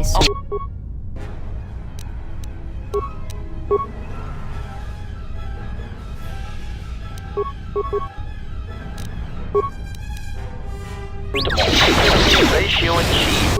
life is ratio achieved.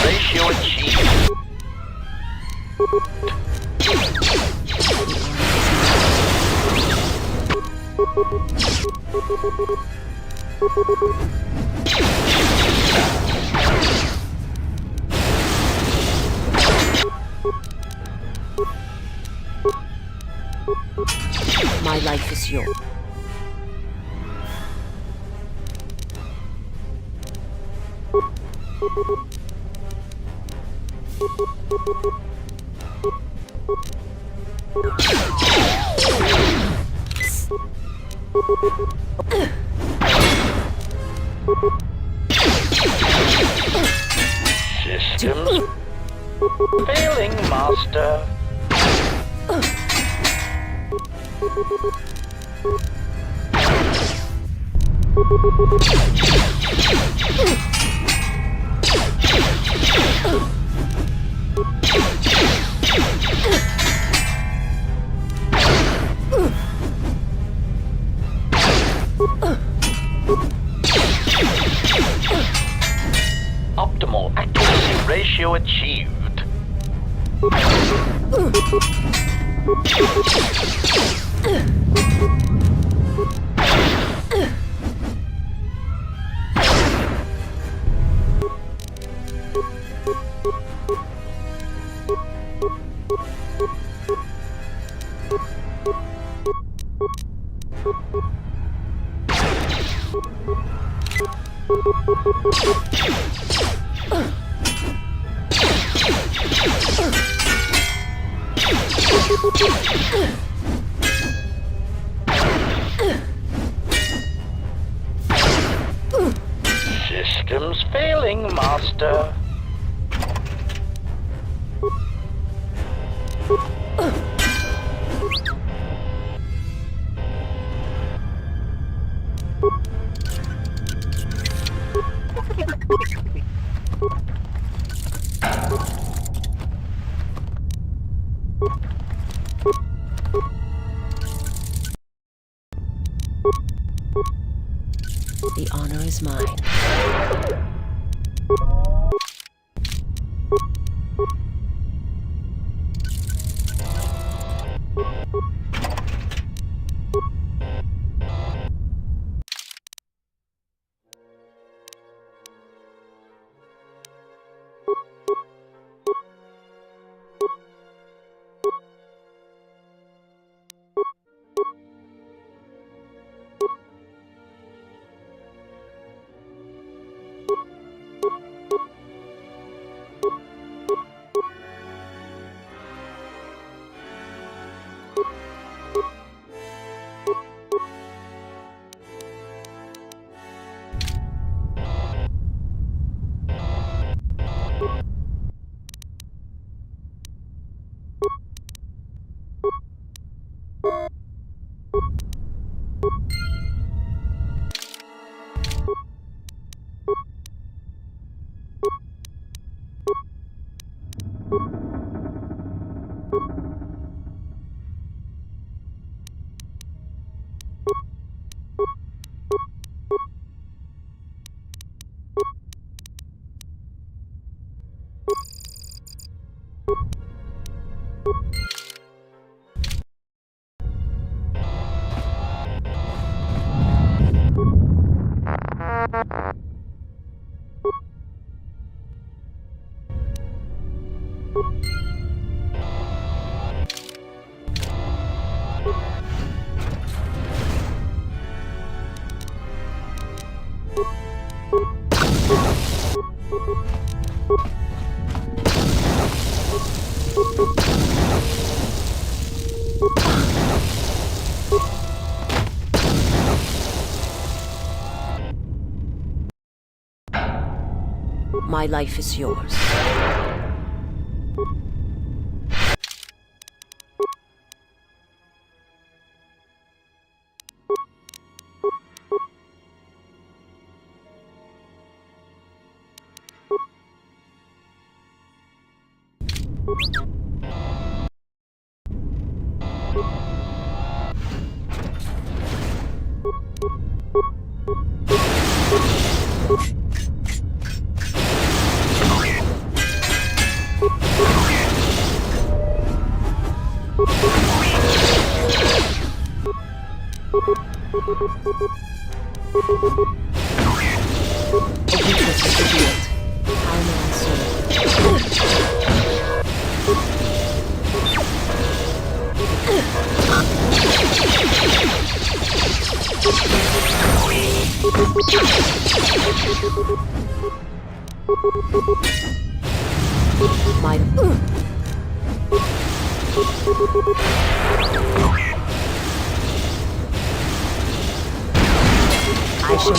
Ratio achieved. my life is yours. Systems failing, master. Optimal accuracy ratio achieved. Systems failing, master. The honor is mine. My life is yours. My I shall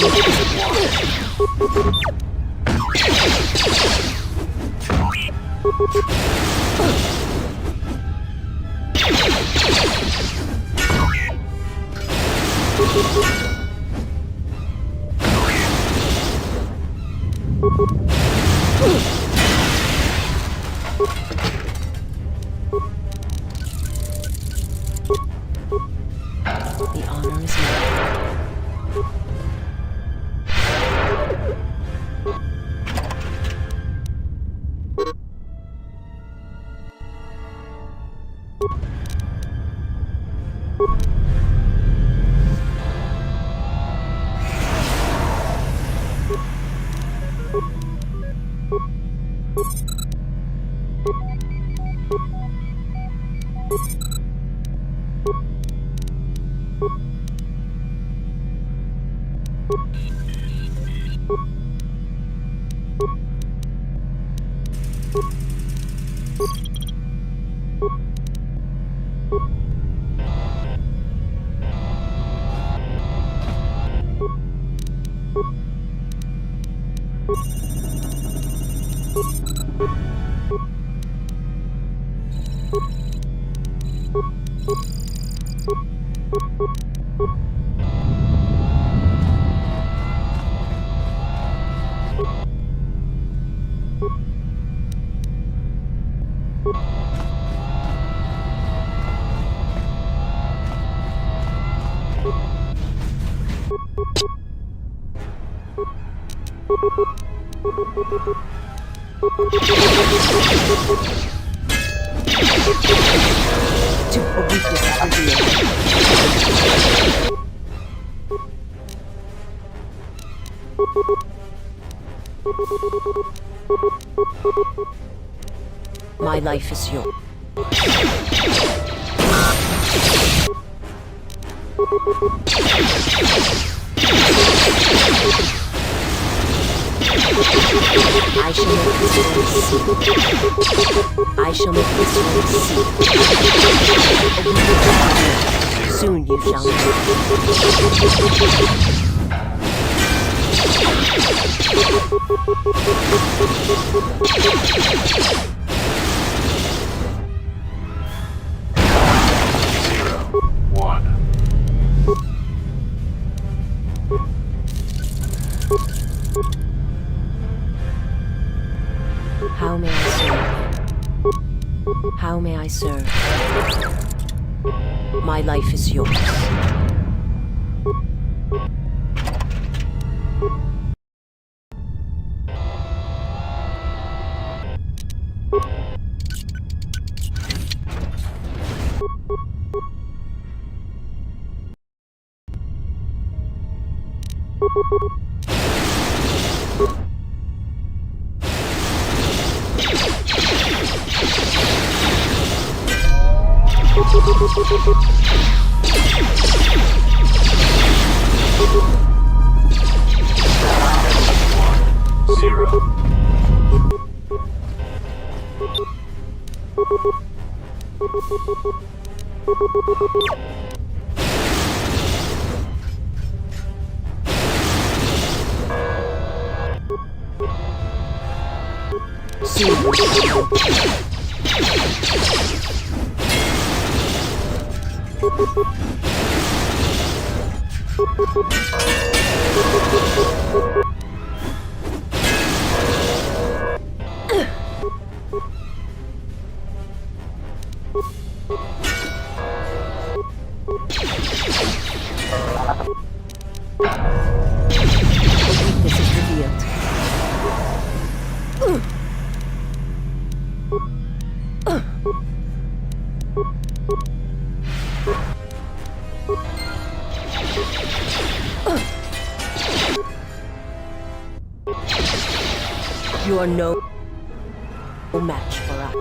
the honor is mine. A weakness is revealed. My life is yours. I shall make this world see. I shall make this world see. Soon you shall know. How may I serve? How may I serve? My life is yours. Weakness is revealed. You are no match for us.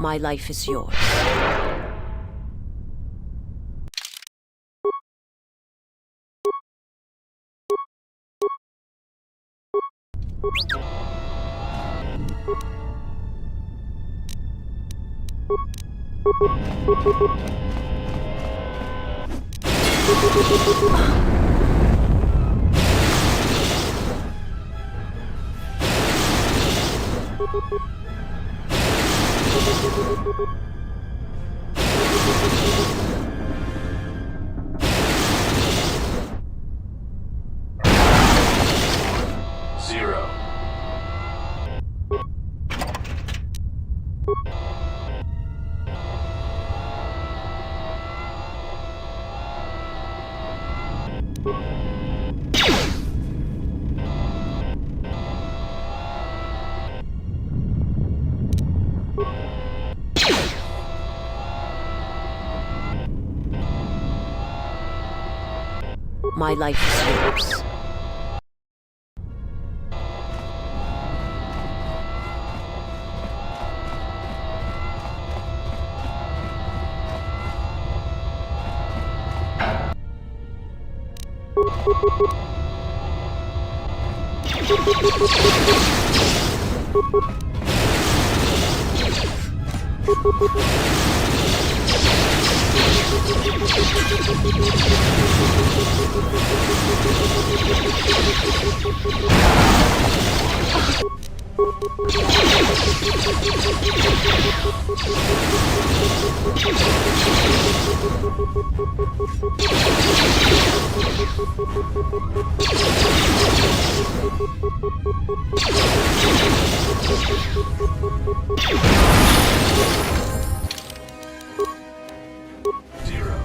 My life is yours. Zero. My life is yours. Zero.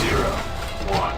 Zero. One.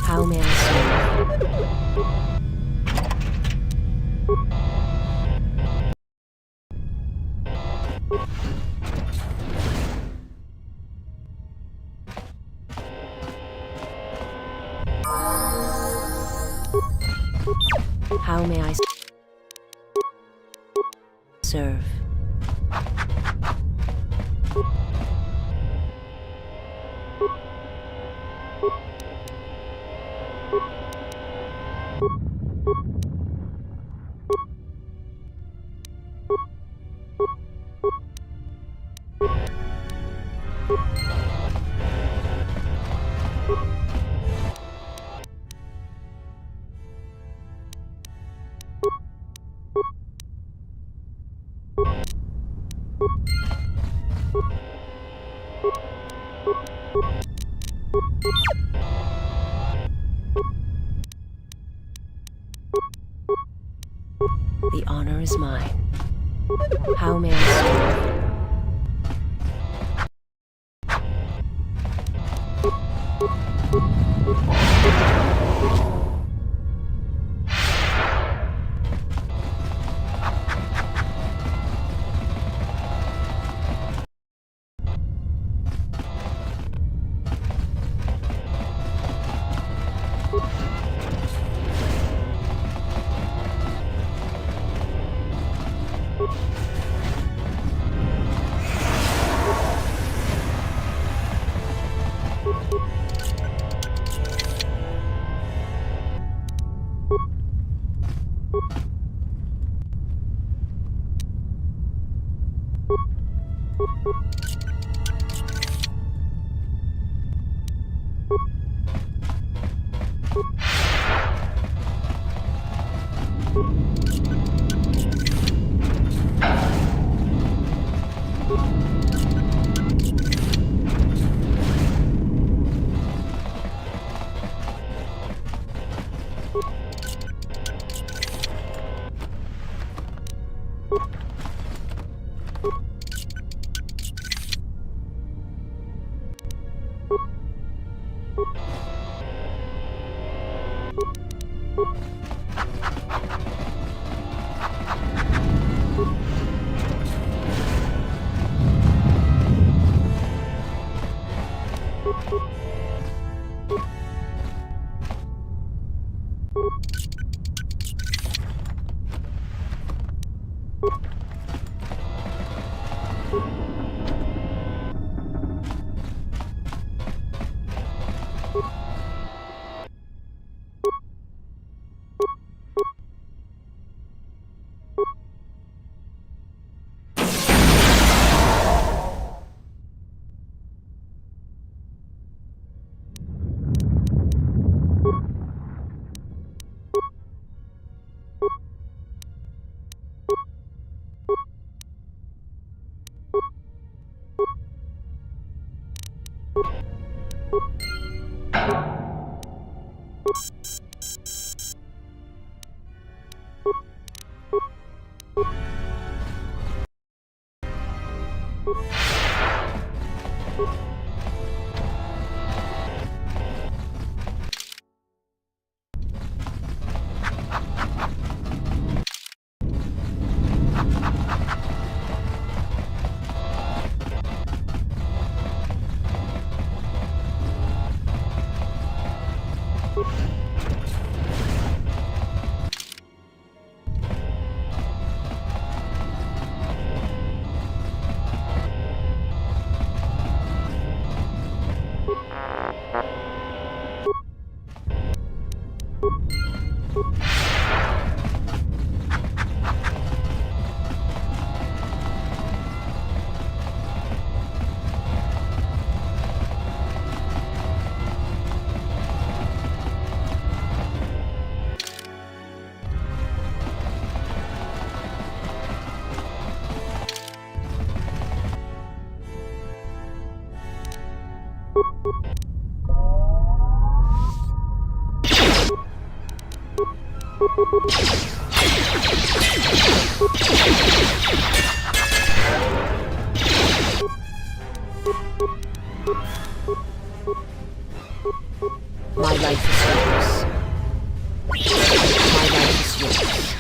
How may I serve? How may I serve? The honor is mine. How may I serve? My life is yours. My life is yours.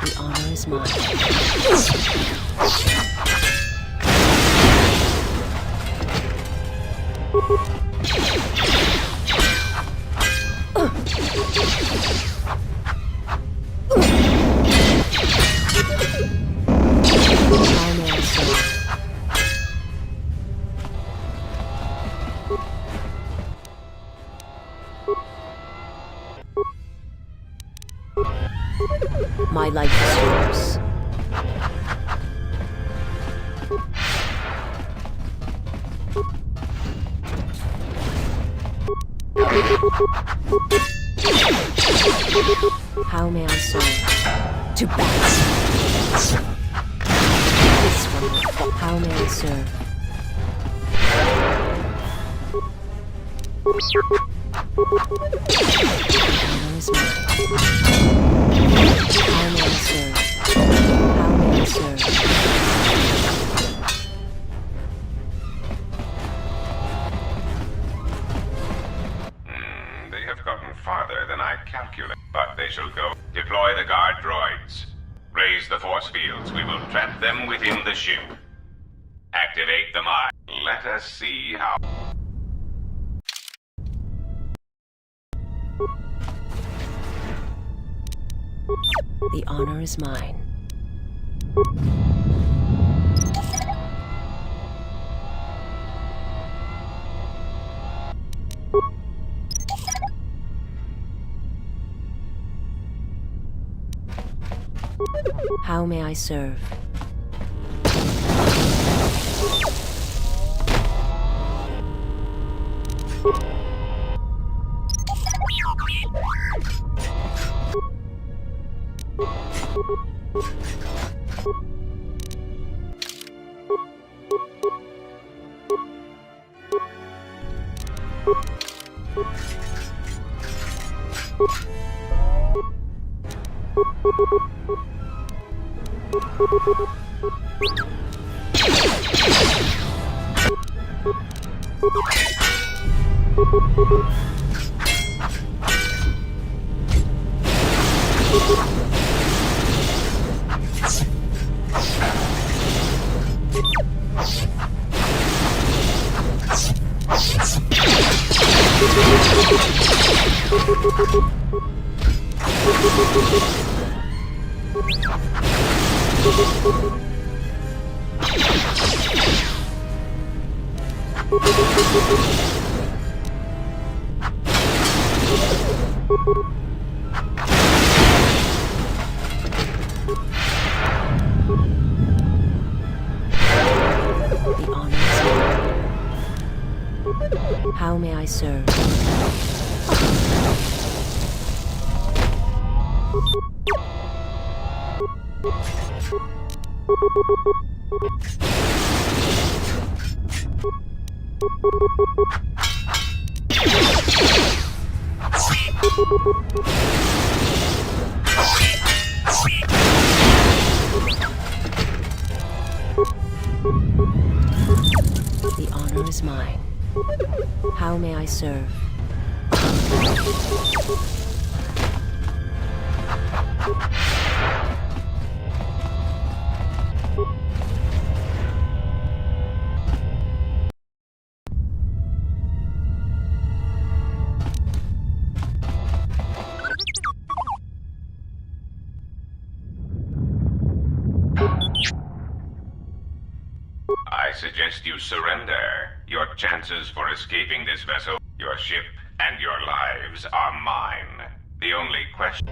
The honor is mine. My life is yours. How may I serve? To bats. This one will fall. How may I serve? Honor is mine. How may I serve? How may I serve? They have gotten farther than I calculated, but they shall go. Deploy the guard droids. Raise the force fields. We will trap them within the ship. Activate the mine. Let us see how... The honor is mine. How may I serve? The honor is mine. How may I serve? The honor is mine. How may I serve? I suggest you surrender. Your chances for escaping this vessel, your ship, and your lives are mine. The only question...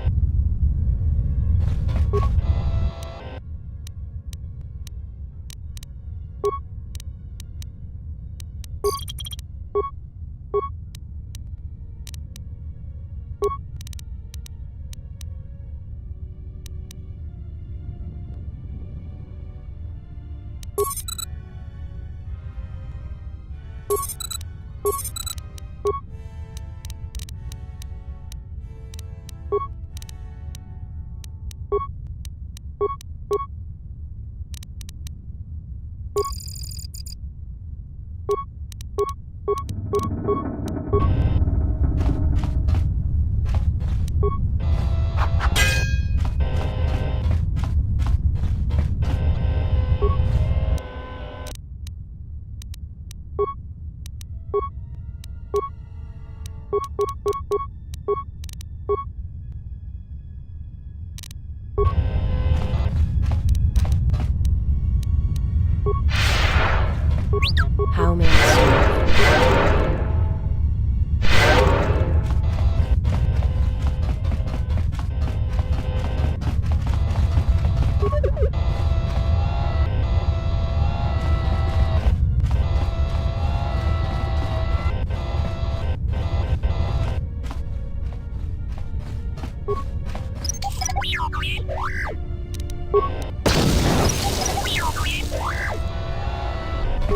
How may I serve?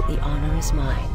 The honor is mine.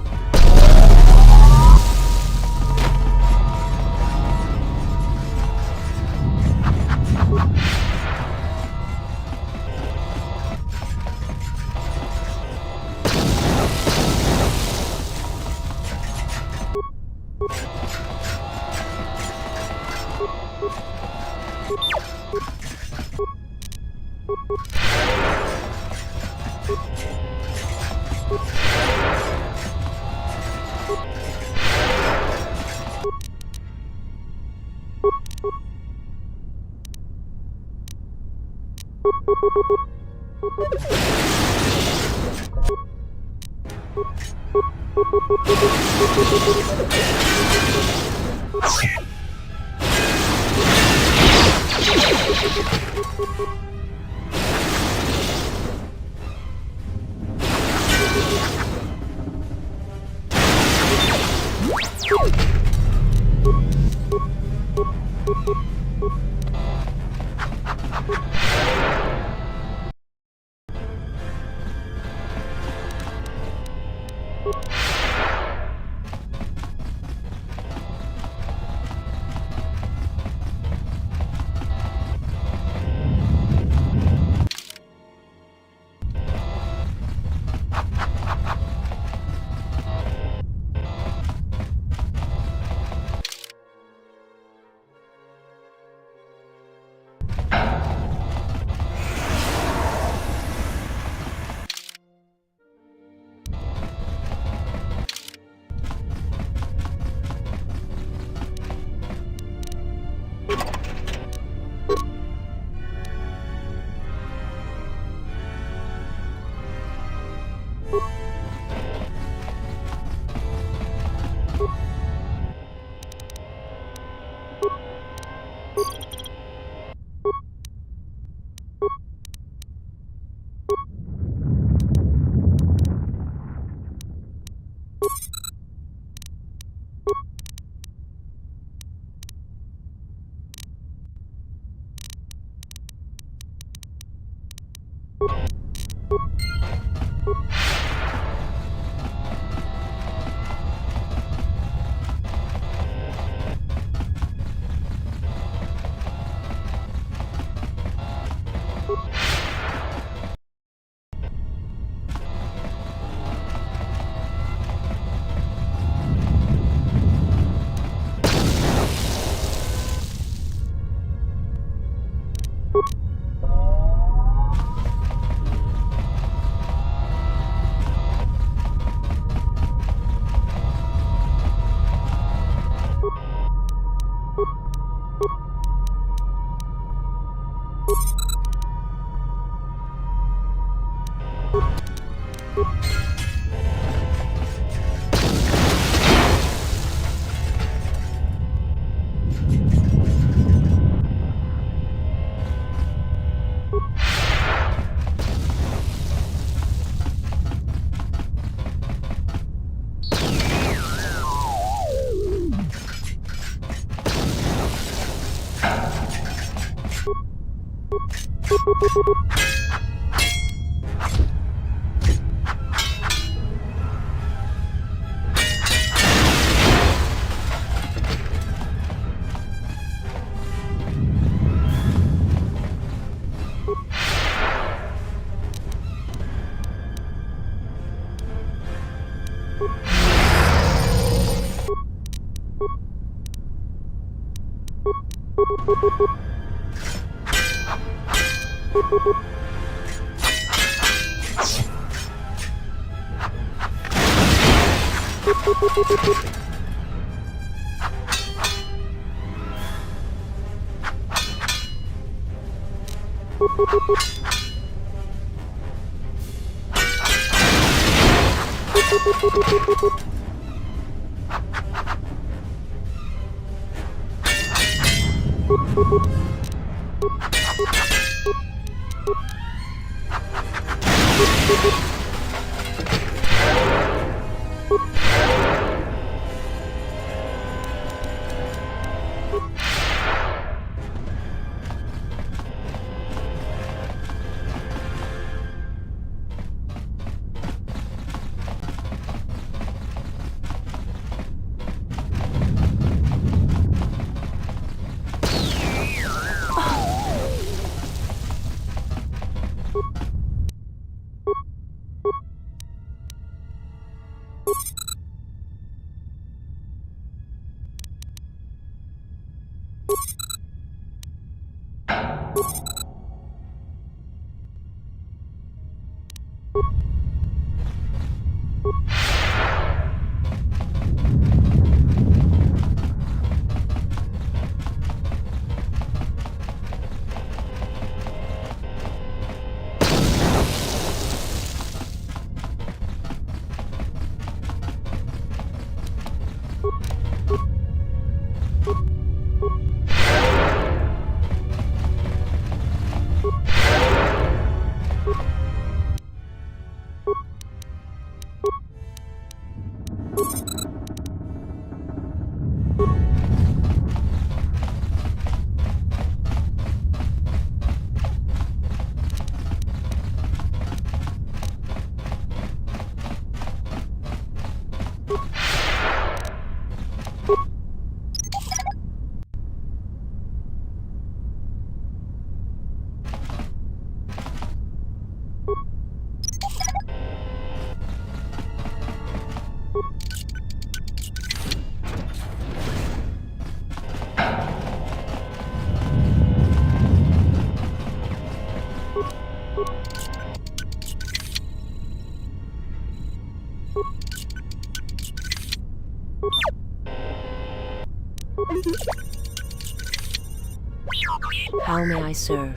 How may I serve?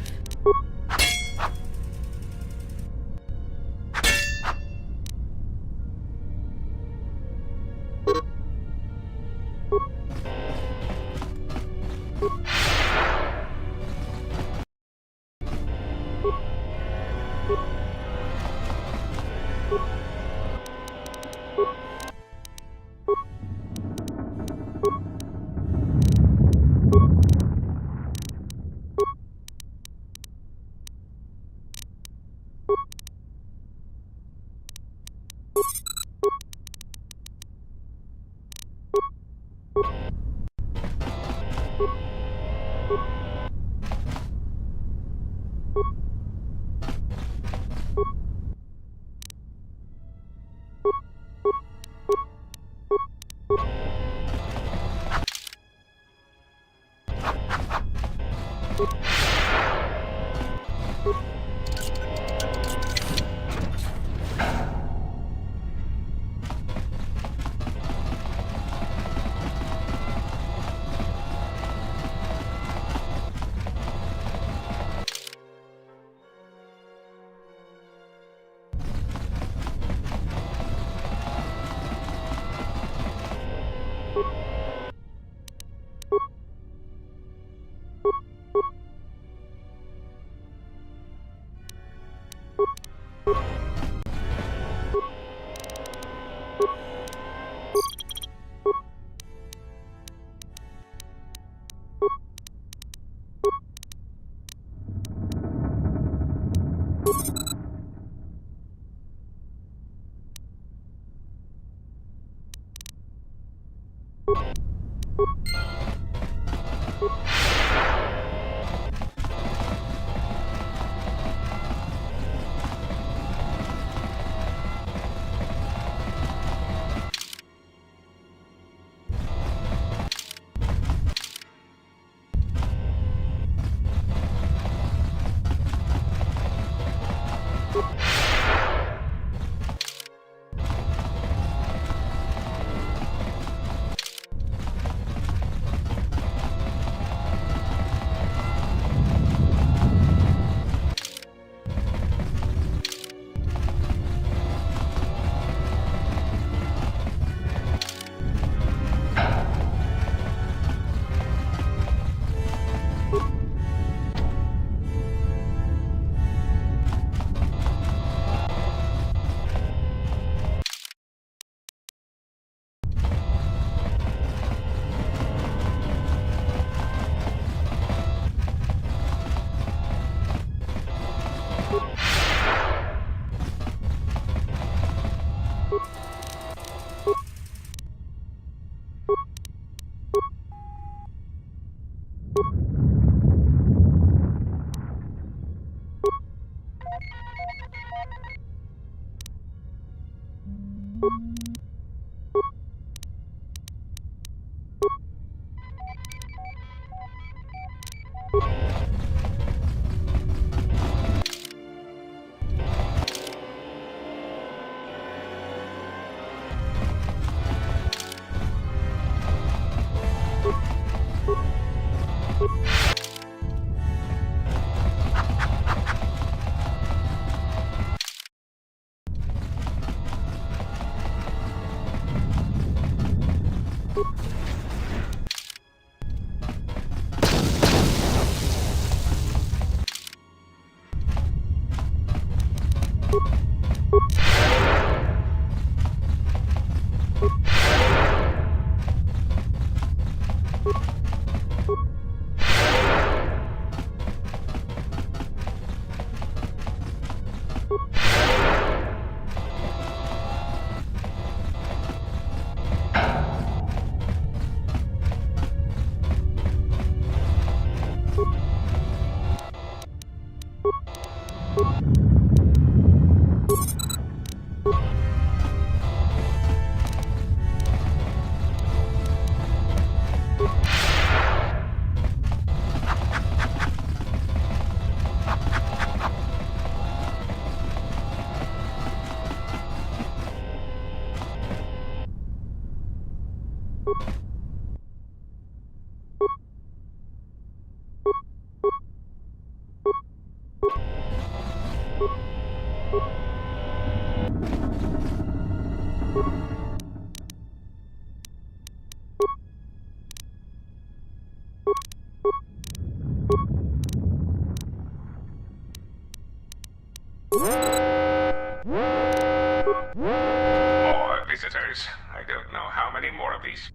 More visitors. I don't know how many more of these.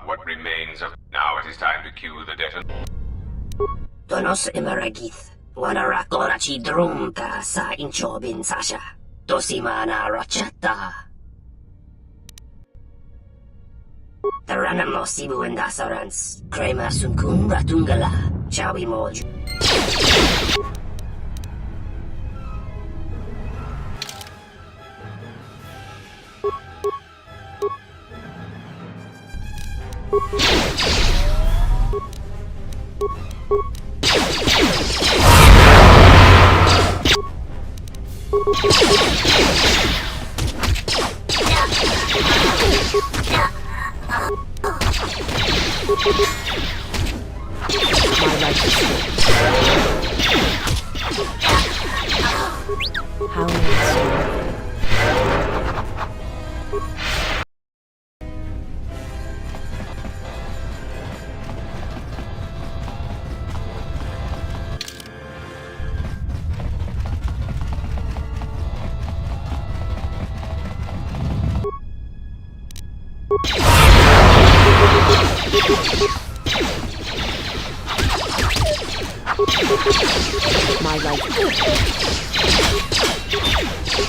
What remains of... Now it is time to cue the detonation. Tonos emeragith. Wanara korachi drumta sa inchobin sasha. Tosimana rachata. Taranamo sibu and dasarans. Krema sunkun ratungala. Chawi moju. How may I serve? My life.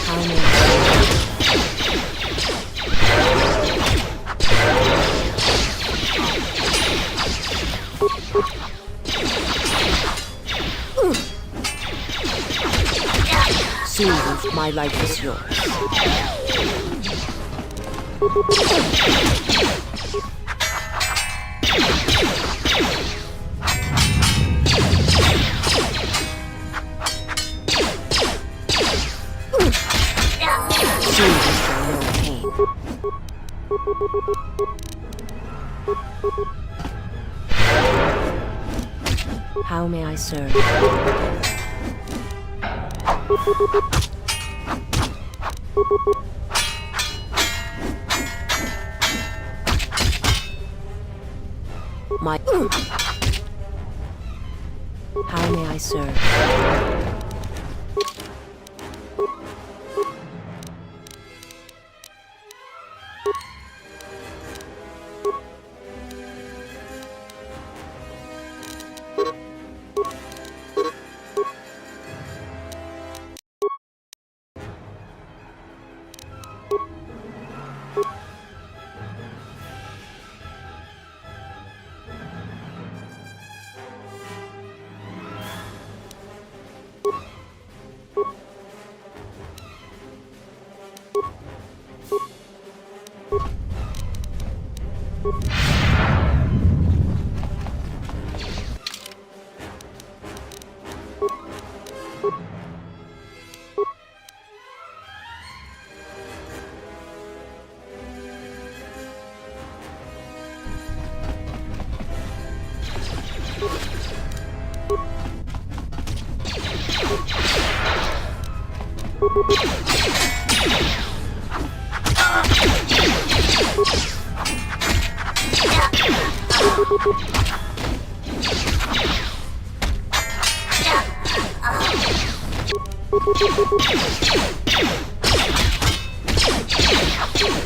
How may I serve? My life is yours. Soon you shall know pain. How may I serve? My How may I serve?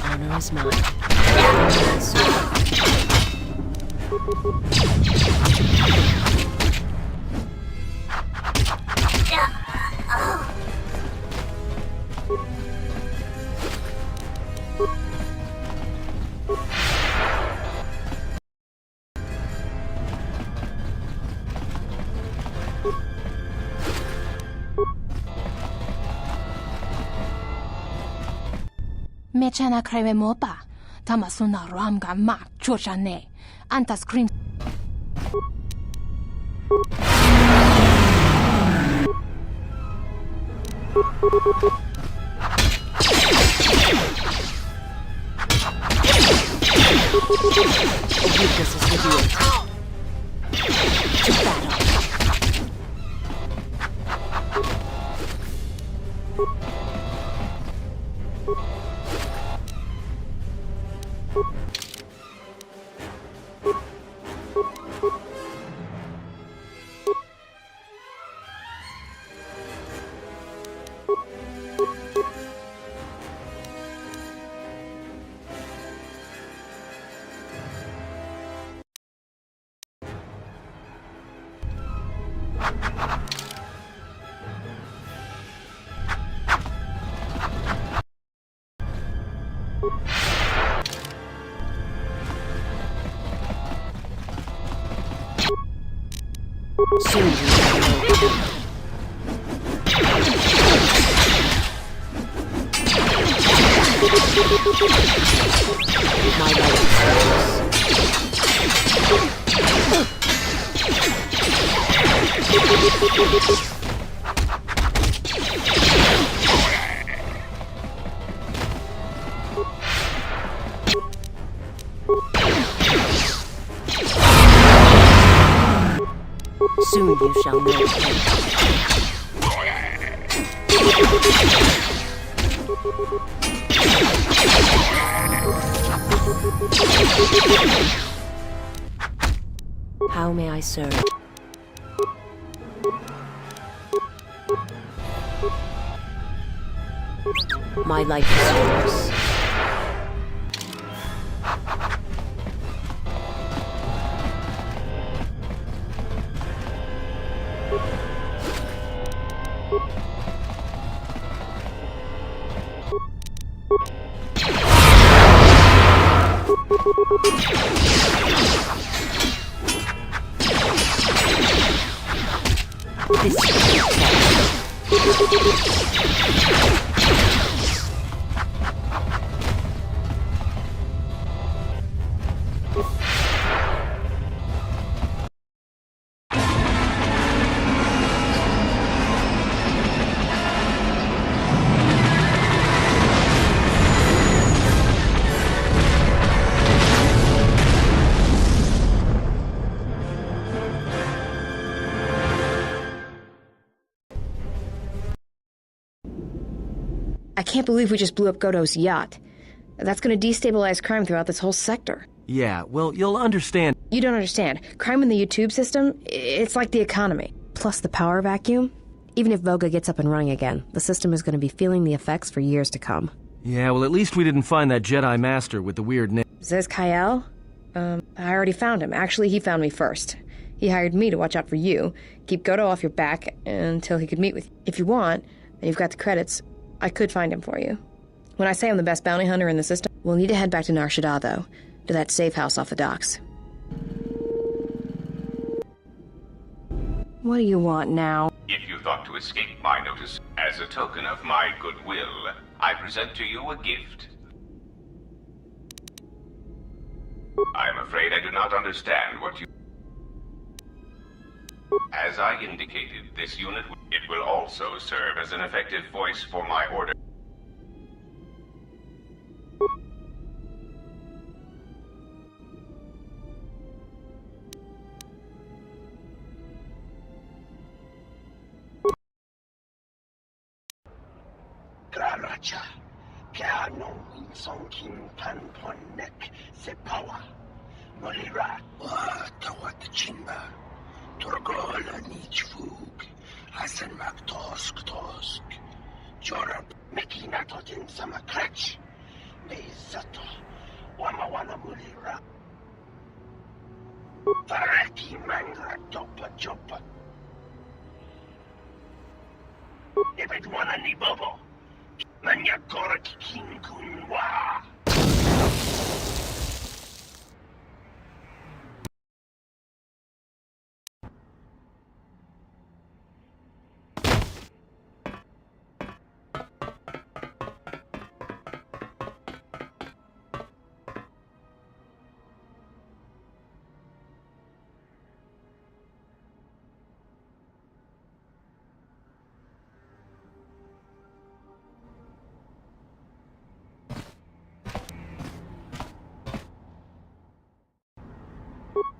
Honor is mine. How may I serve? Mechana creve mopa. Tamasuna ramga ma chochane. Anta scream. A weakness is revealed. To battle. Soon you shall know. My life is Soon you shall know. How may I serve? My life is yours. This is can't believe we just blew up Goto's yacht. That's gonna destabilize crime throughout this whole sector. Yeah, well, you'll understand. You don't understand. Crime in the YouTube system, it's like the economy. Plus the power vacuum. Even if Voga gets up and running again, the system is gonna be feeling the effects for years to come. Yeah, well, at least we didn't find that Jedi Master with the weird name. Zez Kyle? I already found him. Actually, he found me first. He hired me to watch out for you, keep Goto off your back until he could meet with you. If you want, and you've got the credits, I could find him for you. When I say I'm the best bounty hunter in the system, we'll need to head back to Nar Shaddaa, though, to that safe house off the docks. What do you want now? If you thought to escape my notice, as a token of my goodwill, I present to you a gift. I'm afraid I do not understand what you... As I indicated, this unit, it will also serve as an effective voice for my order. Graracha, Keanu, Songkin, Panponek, Sepawa, Molira, Tawat Chimba, Turgola, Nichfug, Hasan Tosk, Jorab, Mekina Totin Samakrach, Beisato, Wamawana Mulira, Faraki Mangra, Dopa Jopa, Ebedwana Nibobo. Manyakora Kikinkunwa.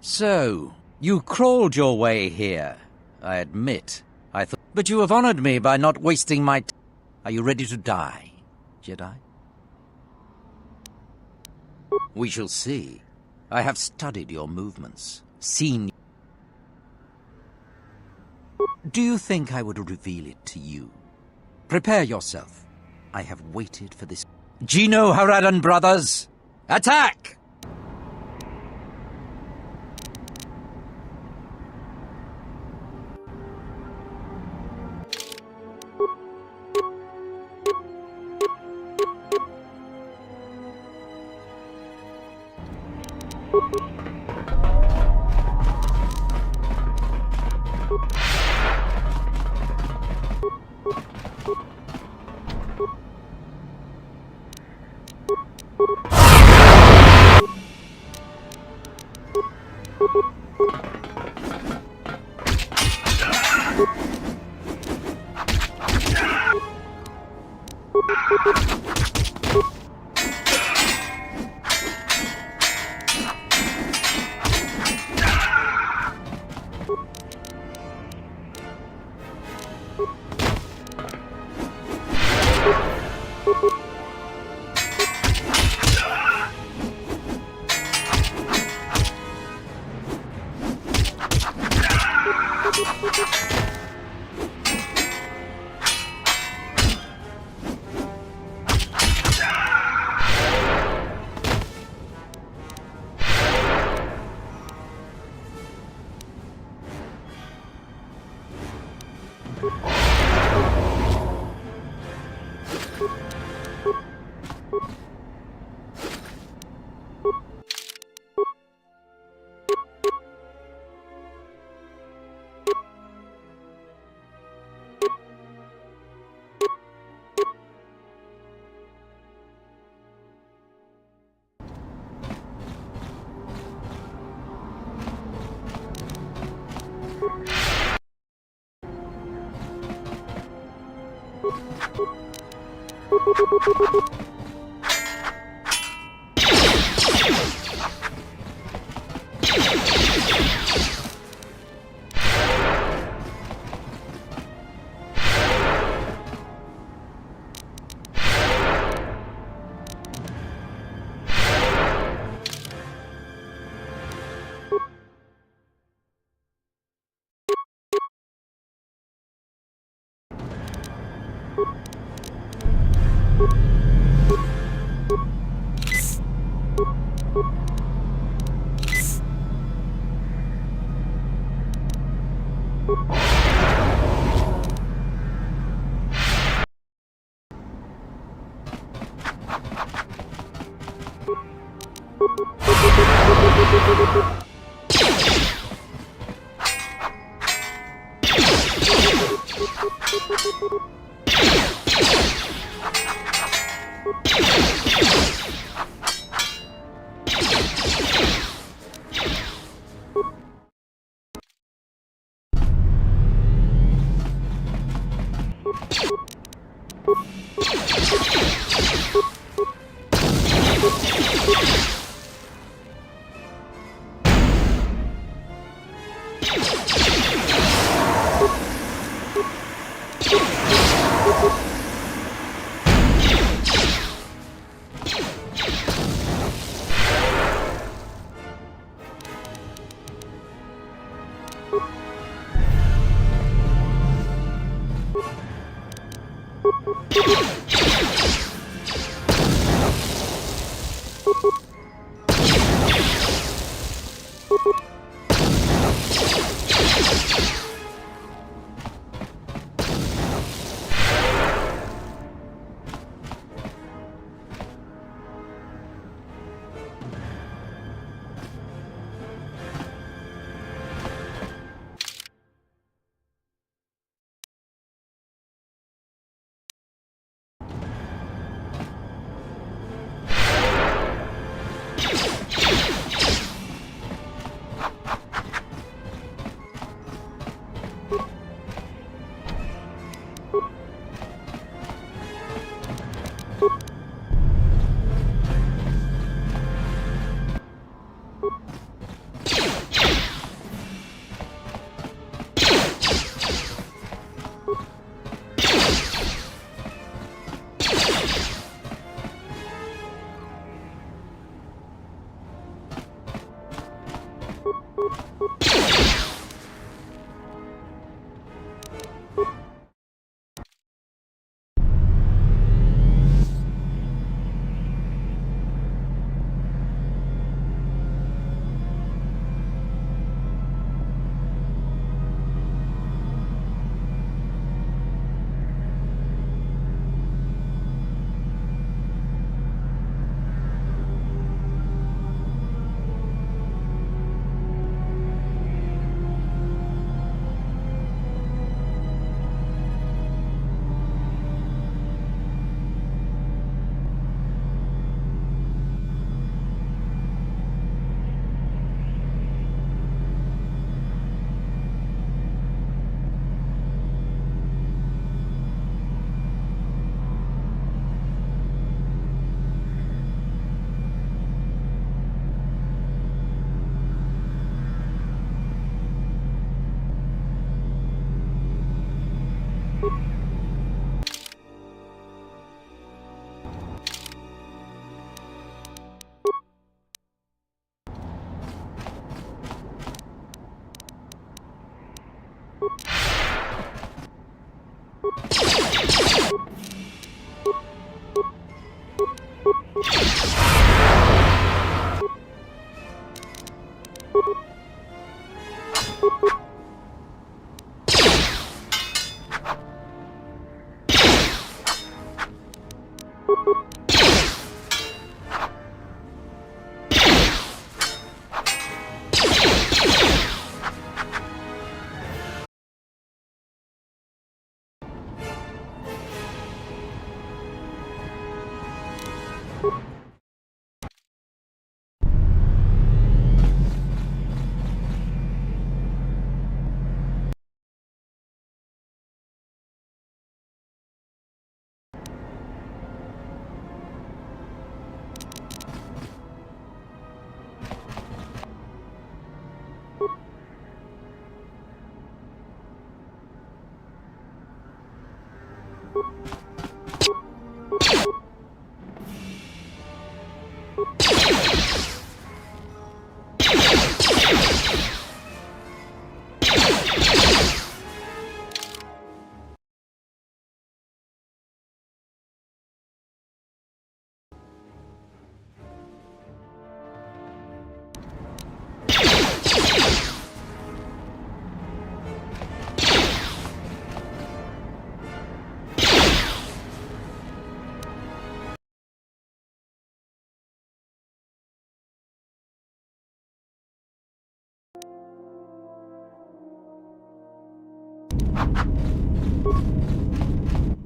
So, you crawled your way here, I admit. But you have honored me by not wasting my time. Are you ready to die, Jedi? We shall see. I have studied your movements, seen... Do you think I would reveal it to you? Prepare yourself. I have waited for this. Gino Haradan brothers, attack!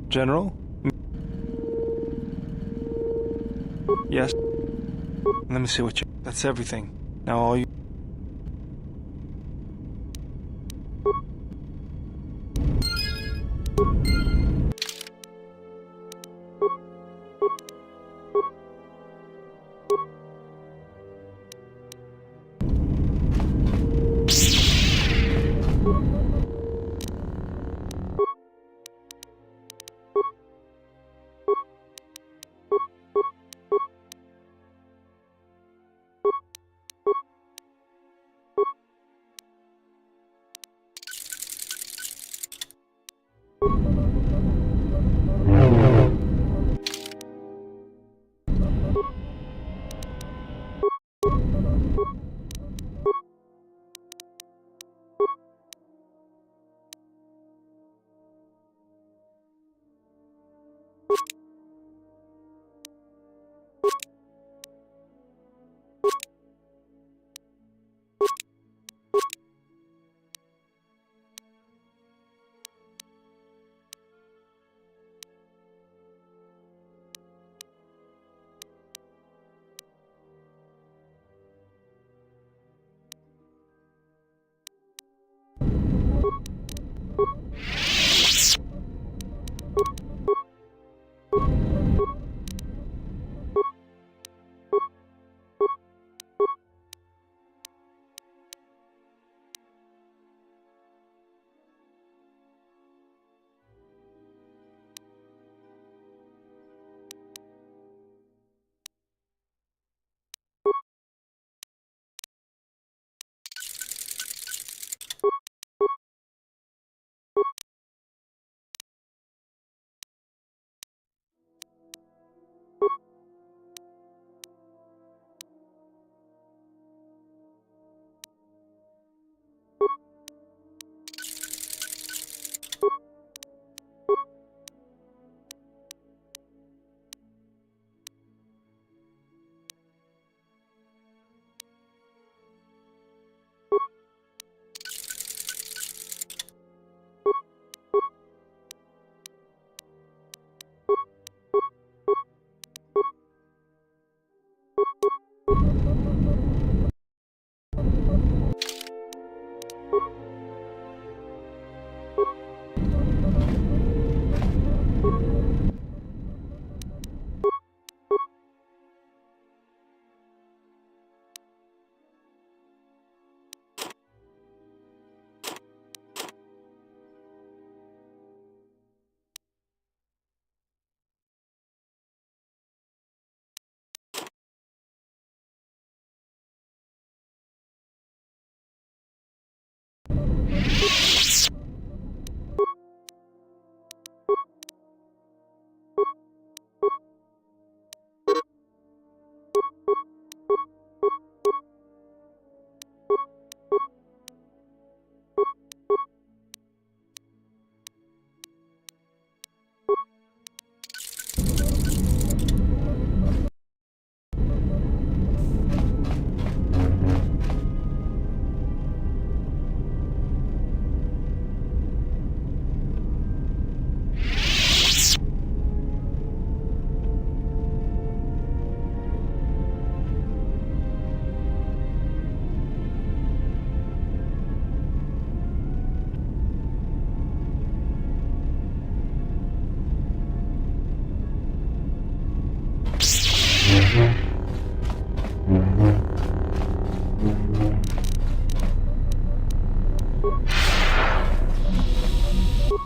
General? Yes? Let me see what you... That's everything. Now all you...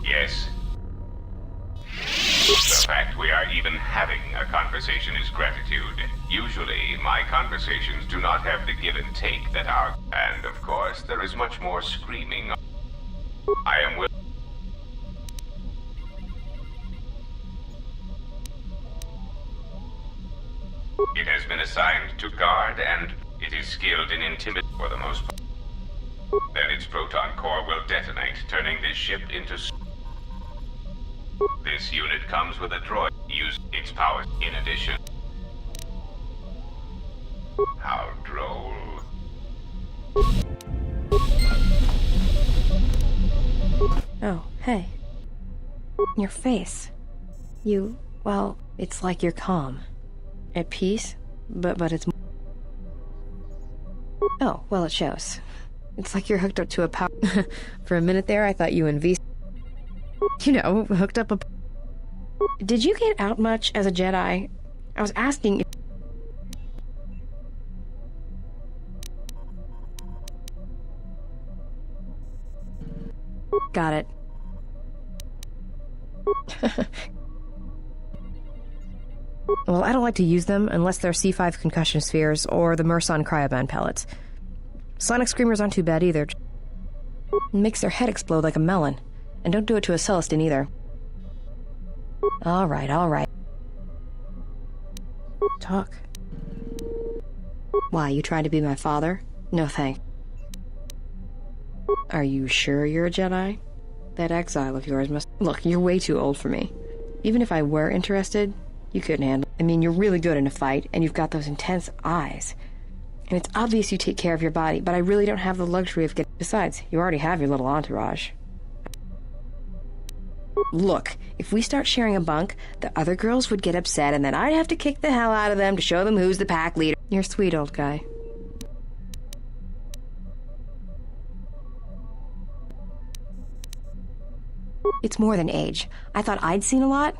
Yes. The fact we are even having a conversation is gratitude. Usually, my conversations do not have the give and take that our... And, of course, there is much more screaming. I am willing... It has been assigned to guard, and it is skilled in intimidation for the most part. Then its proton core will detonate, turning this ship into... This unit comes with a droid. Use its powers in addition. How droll. Oh, Hey. Your face. Well, it's like you're calm. At peace, but it's... Oh, well, it shows. It's like you're hooked up to a power... For a minute there, I thought you and V... hooked up a... Did you get out much as a Jedi? I was asking if... Got it. Well, I don't like to use them unless they're C5 concussion spheres or the Merson cryoband pellets. Sonic screamers aren't too bad either. It makes their head explode like a melon. And don't do it to a Celestin either. All right. Talk. Why, you trying to be my father? No thanks. Are you sure you're a Jedi? That exile of yours must... Look, you're way too old for me. Even if I were interested, you couldn't handle... I mean, you're really good in a fight, and you've got those intense eyes. And it's obvious you take care of your body, but I really don't have the luxury of getting... Besides, you already have your little entourage. Look, if we start sharing a bunk, the other girls would get upset, and then I'd have to kick the hell out of them to show them who's the pack leader. You're sweet, old guy. It's more than age. I thought I'd seen a lot,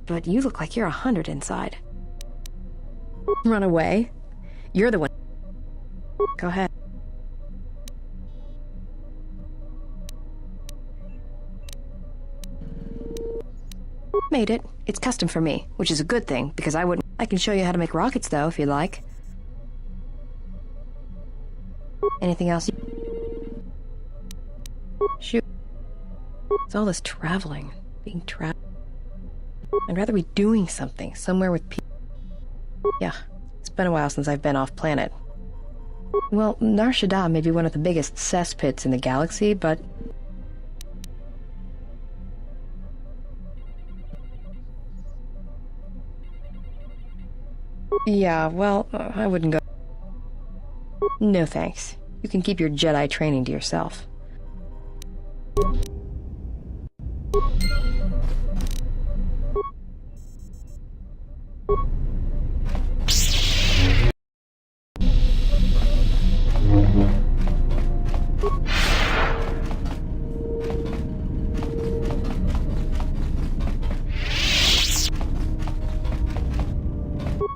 but you look like you're 100 inside. Run away? You're the one. Go ahead. Made it. It's custom for me, which is a good thing, because I wouldn't... I can show you how to make rockets, though, if you'd like. Anything else? Shoot. It's all this traveling. Being trapped. I'd rather be doing something, somewhere with people. Yeah, it's been a while since I've been off planet. Well, Nar Shaddaa may be one of the biggest cesspits in the galaxy, but... Yeah, well, I wouldn't go... No thanks. You can keep your Jedi training to yourself.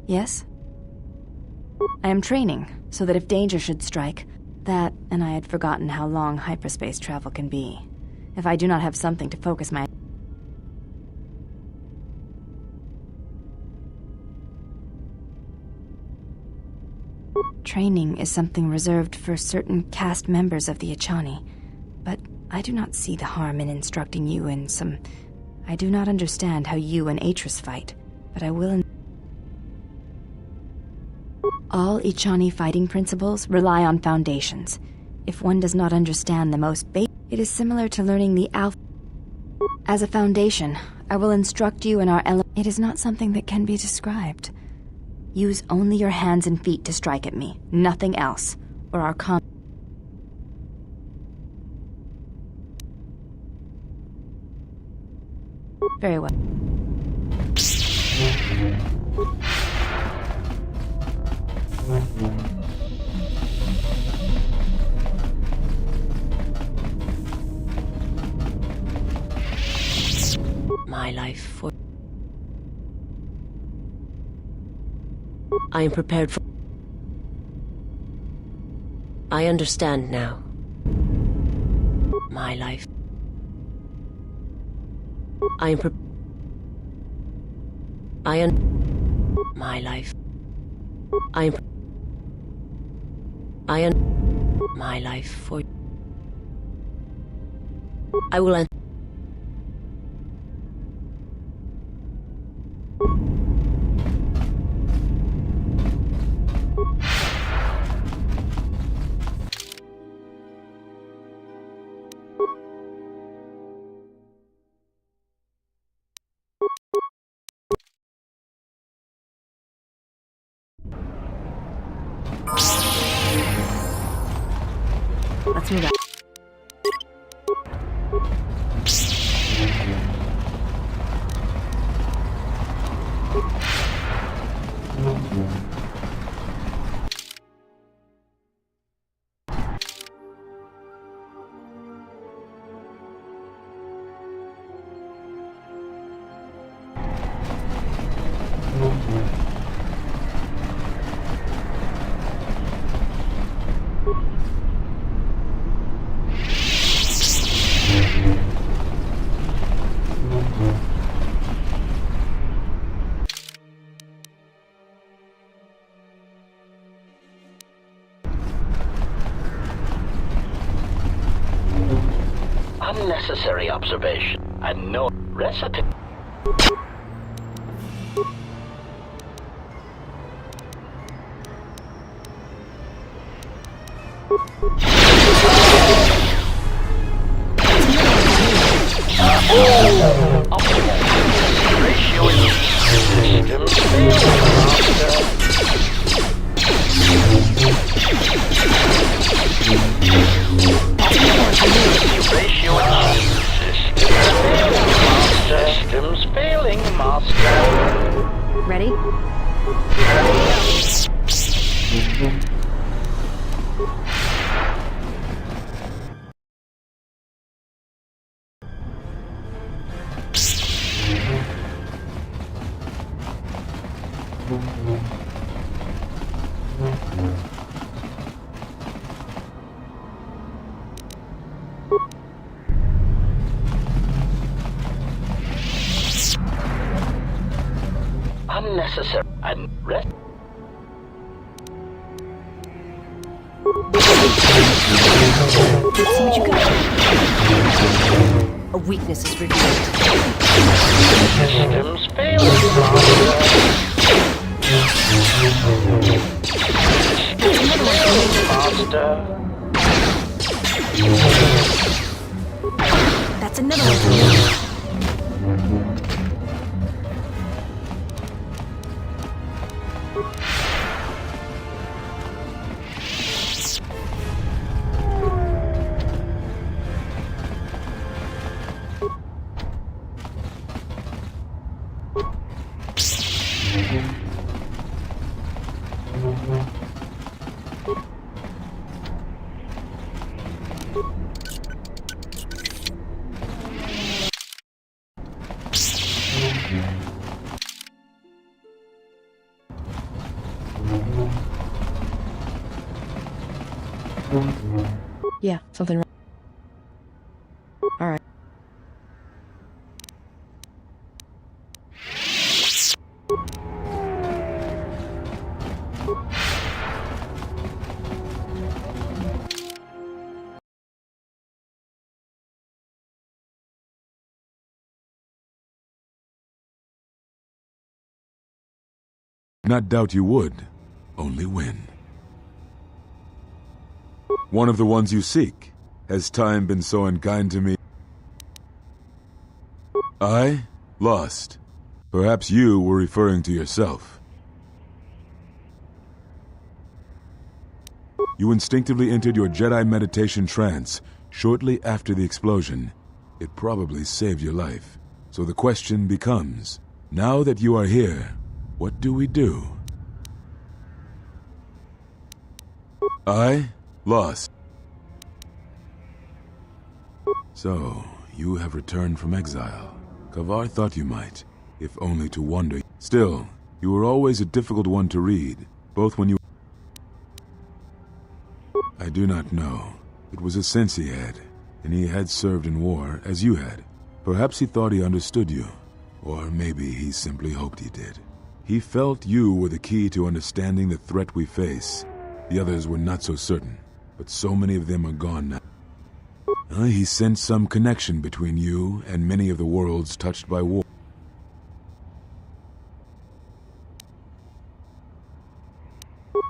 Yes? I am training, so that if danger should strike, that, and I had forgotten how long hyperspace travel can be. If I do not have something to focus my... Training is something reserved for certain caste members of the Echani, but I do not see the harm in instructing you in some... I do not understand how you and Atris fight, but I will... All Echani fighting principles rely on foundations. If one does not understand the most basic, it is similar to learning the alpha. As a foundation, I will instruct you in our It is not something that can be described. Use only your hands and feet to strike at me, nothing else, or our Very well. My life for... I am prepared for... I understand now. My life. I am my life. I am my life for... I will end... Let's move on. Unnecessary observation and no recipe. Optimal ratio in systems failing, ratio systems failing, master. Ready? Unnecessary and rest. Let's see what you got. A weakness is revealed. Systems failing, master. That's another one. Yeah, something wrong. Alright. Not doubt you would, only win. One of the ones you seek. Has time been so unkind to me? I? Lost. Perhaps you were referring to yourself. You instinctively entered your Jedi meditation trance shortly after the explosion. It probably saved your life. So the question becomes, now that you are here, what do we do? I? Lost. So, you have returned from exile. Kavar thought you might, if only to wonder. Still, you were always a difficult one to read, both when you... I do not know. It was a sense he had, and he had served in war, as you had. Perhaps he thought he understood you, or maybe he simply hoped he did. He felt you were the key to understanding the threat we face. The others were not so certain, but so many of them are gone now. He sensed some connection between you and many of the worlds touched by war.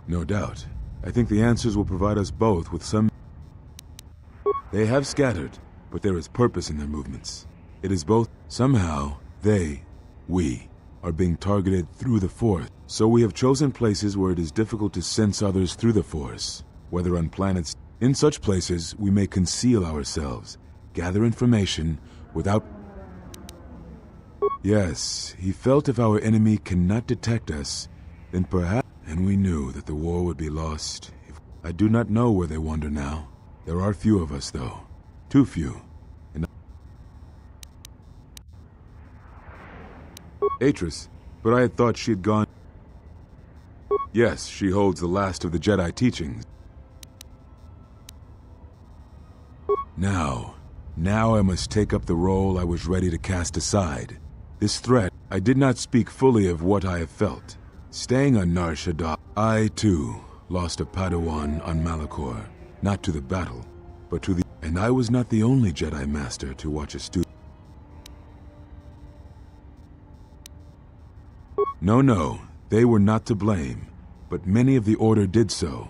No doubt. I think the answers will provide us both with some... They have scattered, but there is purpose in their movements. It is both... Somehow, we, are being targeted through the Force. So we have chosen places where it is difficult to sense others through the Force, whether on planets... In such places, we may conceal ourselves, gather information, without... Yes, he felt if our enemy cannot detect us, then perhaps... And we knew that the war would be lost. I do not know where they wander now. There are few of us, though. Too few. And... Atris, but I had thought she had gone... Yes, she holds the last of the Jedi teachings. Now I must take up the role I was ready to cast aside. This threat, I did not speak fully of what I have felt. Staying on Nar Shaddaa, I, too, lost a Padawan on Malachor. Not to the battle, but to the... And I was not the only Jedi Master to watch a student. No, they were not to blame, but many of the Order did so.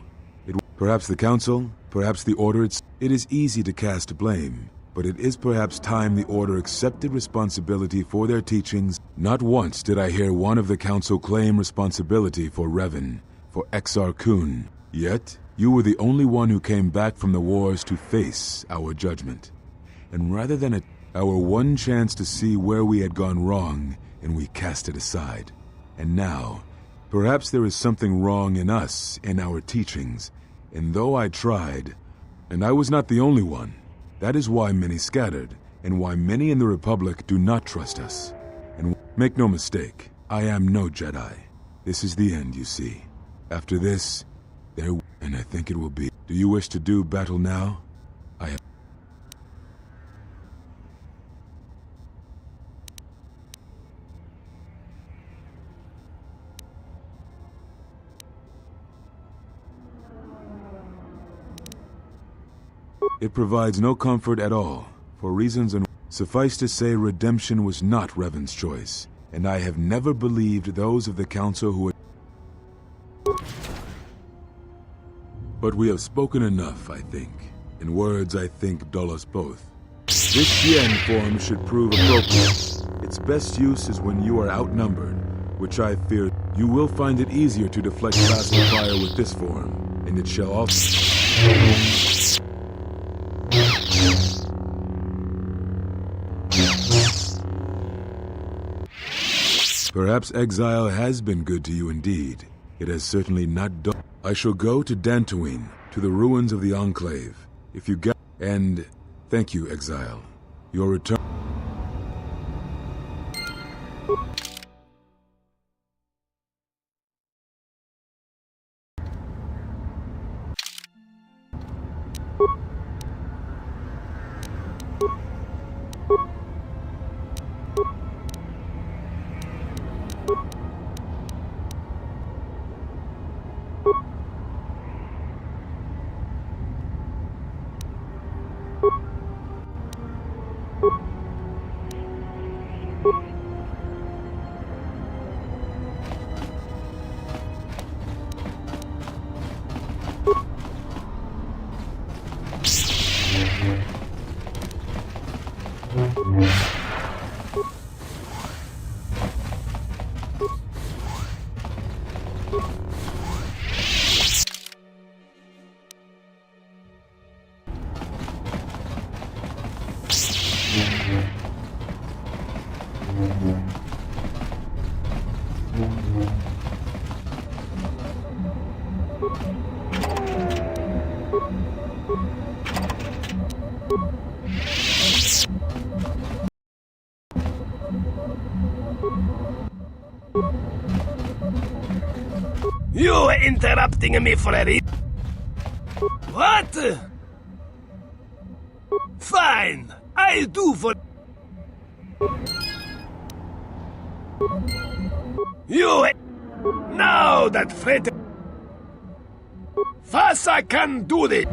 Perhaps the Council, perhaps the Order itself. It is easy to cast blame, but it is perhaps time the Order accepted responsibility for their teachings. Not once did I hear one of the Council claim responsibility for Revan, for Exar Kun. Yet, you were the only one who came back from the wars to face our judgment. And rather than our one chance to see where we had gone wrong, and we cast it aside. And now, perhaps there is something wrong in us, in our teachings, and though I tried, and I was not the only one, that is why many scattered, and why many in the Republic do not trust us. And make no mistake, I am no Jedi. This is the end, you see. After this, and I think it will be. Do you wish to do battle now? I have. It provides no comfort at all, for reasons and suffice to say redemption was not Revan's choice, and I have never believed those of the Council who had. But we have spoken enough, I think, and words I think dull us both. This Xian form should prove appropriate. Its best use is when you are outnumbered, which I fear. You will find it easier to deflect faster fire with this form, and it shall also. Perhaps exile has been good to you indeed. It has certainly not done. I shall go to Dantooine, to the ruins of the Enclave. If you get... And thank you, exile. Your return... You interrupting me for a reason? What? Fine, I'll do for... You... Now that Fred... Fast I can do this!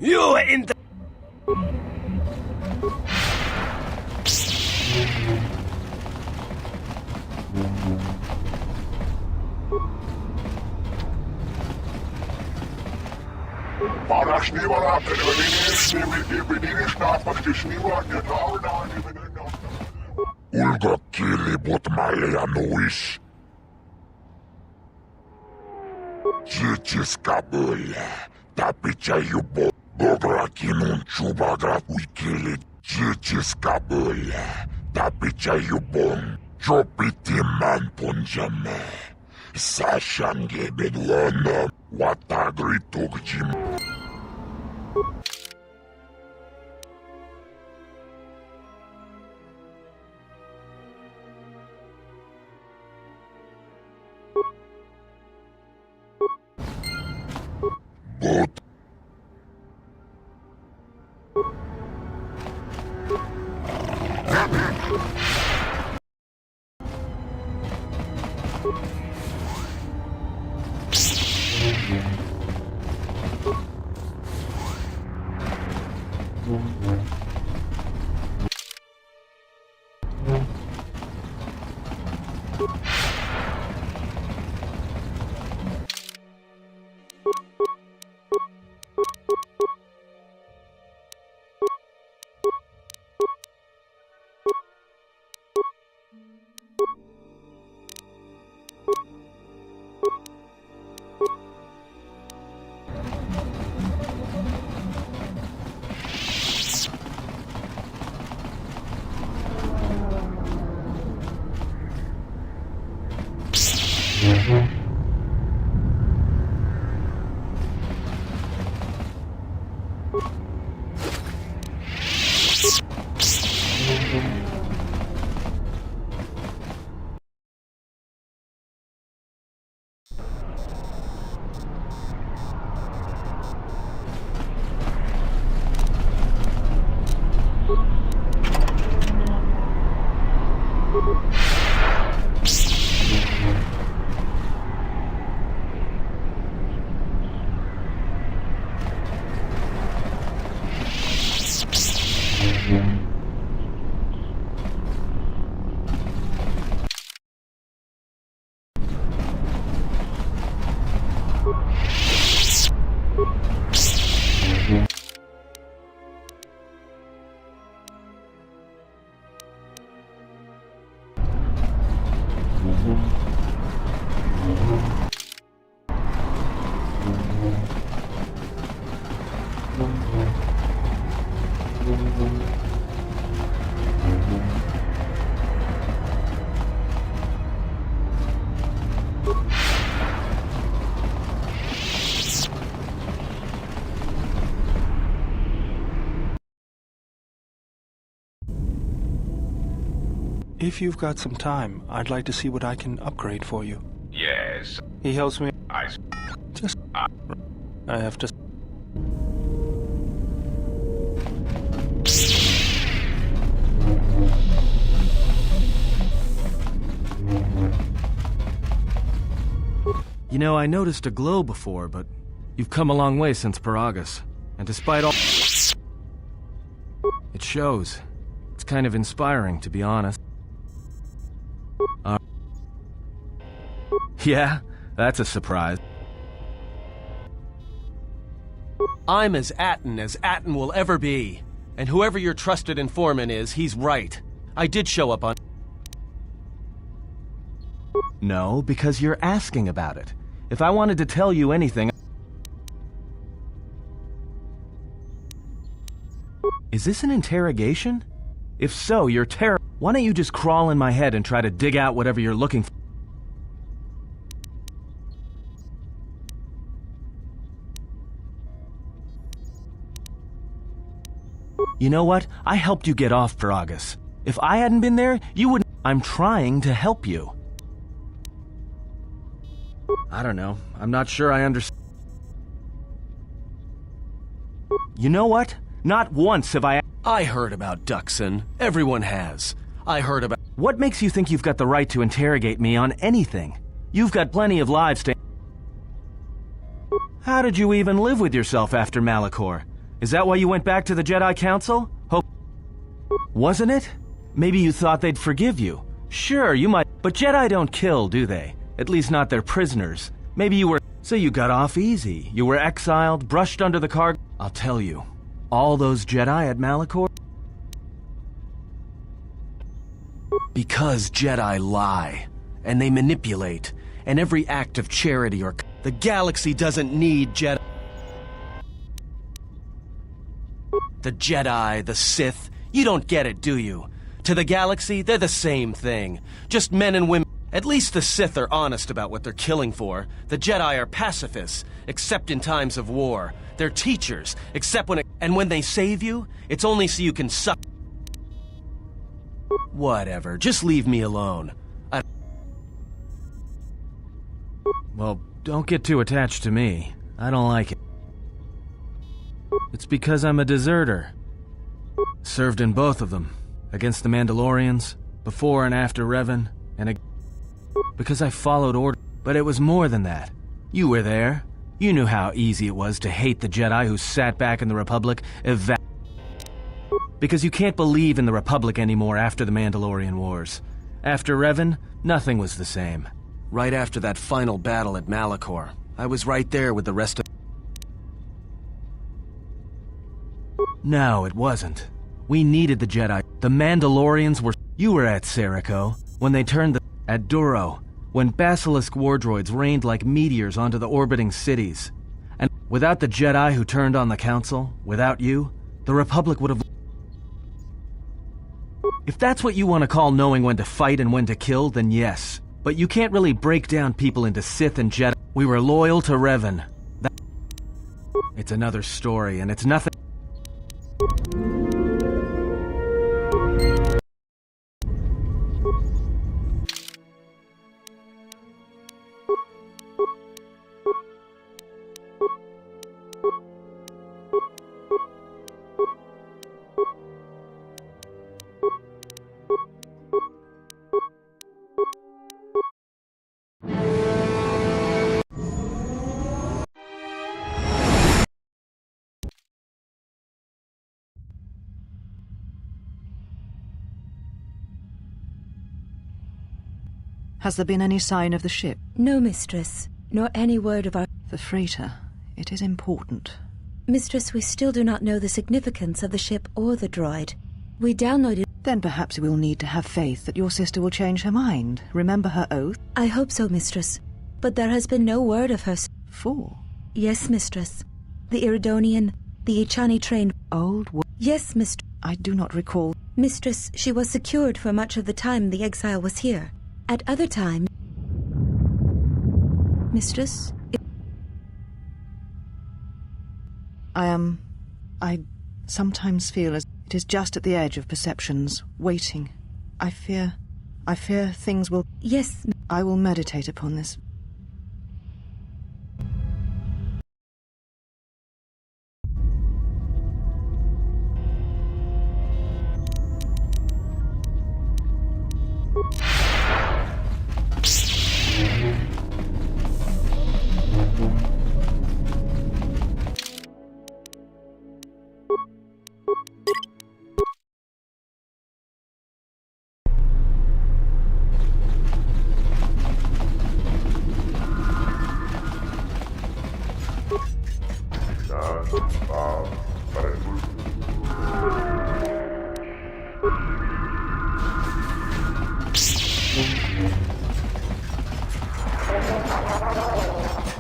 You inter... Ulgo kilibut malianuis. Cicis kabul, tapi cayubo. Bograkinun chubagrat wikili. Cicis kabul, tapi cayubong. Chopitiman punjame. Sashange bedwono, watagri tugjim. KOTOR. If you've got some time, I'd like to see what I can upgrade for you. Yes. He helps me. I have to. You know, I noticed a glow before, but you've come a long way since Paragus. And despite all... It shows. It's kind of inspiring, to be honest. Yeah, that's a surprise. I'm as Atten will ever be. And whoever your trusted informant is, he's right. I did show up on... No, because you're asking about it. If I wanted to tell you anything... Is this an interrogation? If so, you're terrible. Why don't you just crawl in my head and try to dig out whatever you're looking for? You know what? I helped you get off Paragus. If I hadn't been there, you wouldn't... I'm trying to help you. I don't know. I'm not sure I understand. You know what? Not once have I... I heard about Duxon. Everyone has. I heard about... What makes you think you've got the right to interrogate me on anything? You've got plenty of lives to... How did you even live with yourself after Malachor? Is that why you went back to the Jedi Council? Wasn't it? Maybe you thought they'd forgive you. Sure, you might... But Jedi don't kill, do they? At least not their prisoners. Maybe you were... So you got off easy. You were exiled, brushed under the cargo... I'll tell you. All those Jedi at Malachor? Because Jedi lie. And they manipulate. And every act of charity or... The galaxy doesn't need Jedi... The Jedi, the Sith, you don't get it, do you? To the galaxy, they're the same thing. Just men and women. At least the Sith are honest about what they're killing for. The Jedi are pacifists, except in times of war. They're teachers, except when and when they save you, it's only so you can suck. Whatever, just leave me alone. Well, don't get too attached to me. I don't like it. It's because I'm a deserter. Served in both of them. Against the Mandalorians, before and after Revan, and because I followed order. But it was more than that. You were there. You knew how easy it was to hate the Jedi who sat back in the Republic, because you can't believe in the Republic anymore after the Mandalorian Wars. After Revan, nothing was the same. Right after that final battle at Malachor, I was right there with the rest of... No, it wasn't. We needed the Jedi. The Mandalorians were... You were at Serico, when they turned the... At Duro, when Basilisk war droids rained like meteors onto the orbiting cities. And without the Jedi who turned on the Council, without you, the Republic would have... If that's what you want to call knowing when to fight and when to kill, then yes. But you can't really break down people into Sith and Jedi. We were loyal to Revan. It's another story, and it's nothing... Has there been any sign of the ship? No, mistress. Nor any word of our... The freighter. It is important. Mistress, we still do not know the significance of the ship or the droid. We downloaded... Then perhaps we'll need to have faith that your sister will change her mind. Remember her oath? I hope so, mistress. But there has been no word of her... Yes, mistress. The Iridonian, the Ichani train... Yes, mistress. I do not recall. Mistress, she was secured for much of the time the exile was here. At other times... Mistress? I sometimes feel as it is just at the edge of perceptions, waiting. I fear things will... Yes. I will meditate upon this.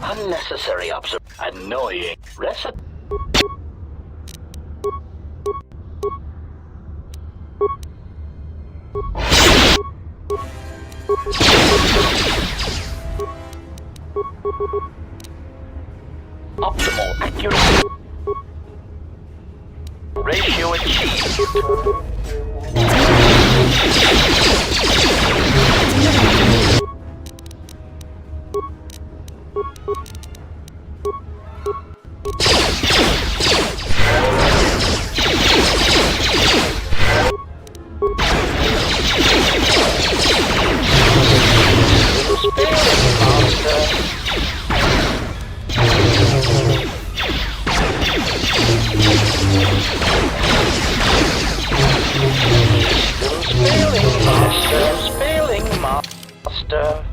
Unnecessary annoying recipe. Optimal accuracy. Ratio achieved. Spailing master.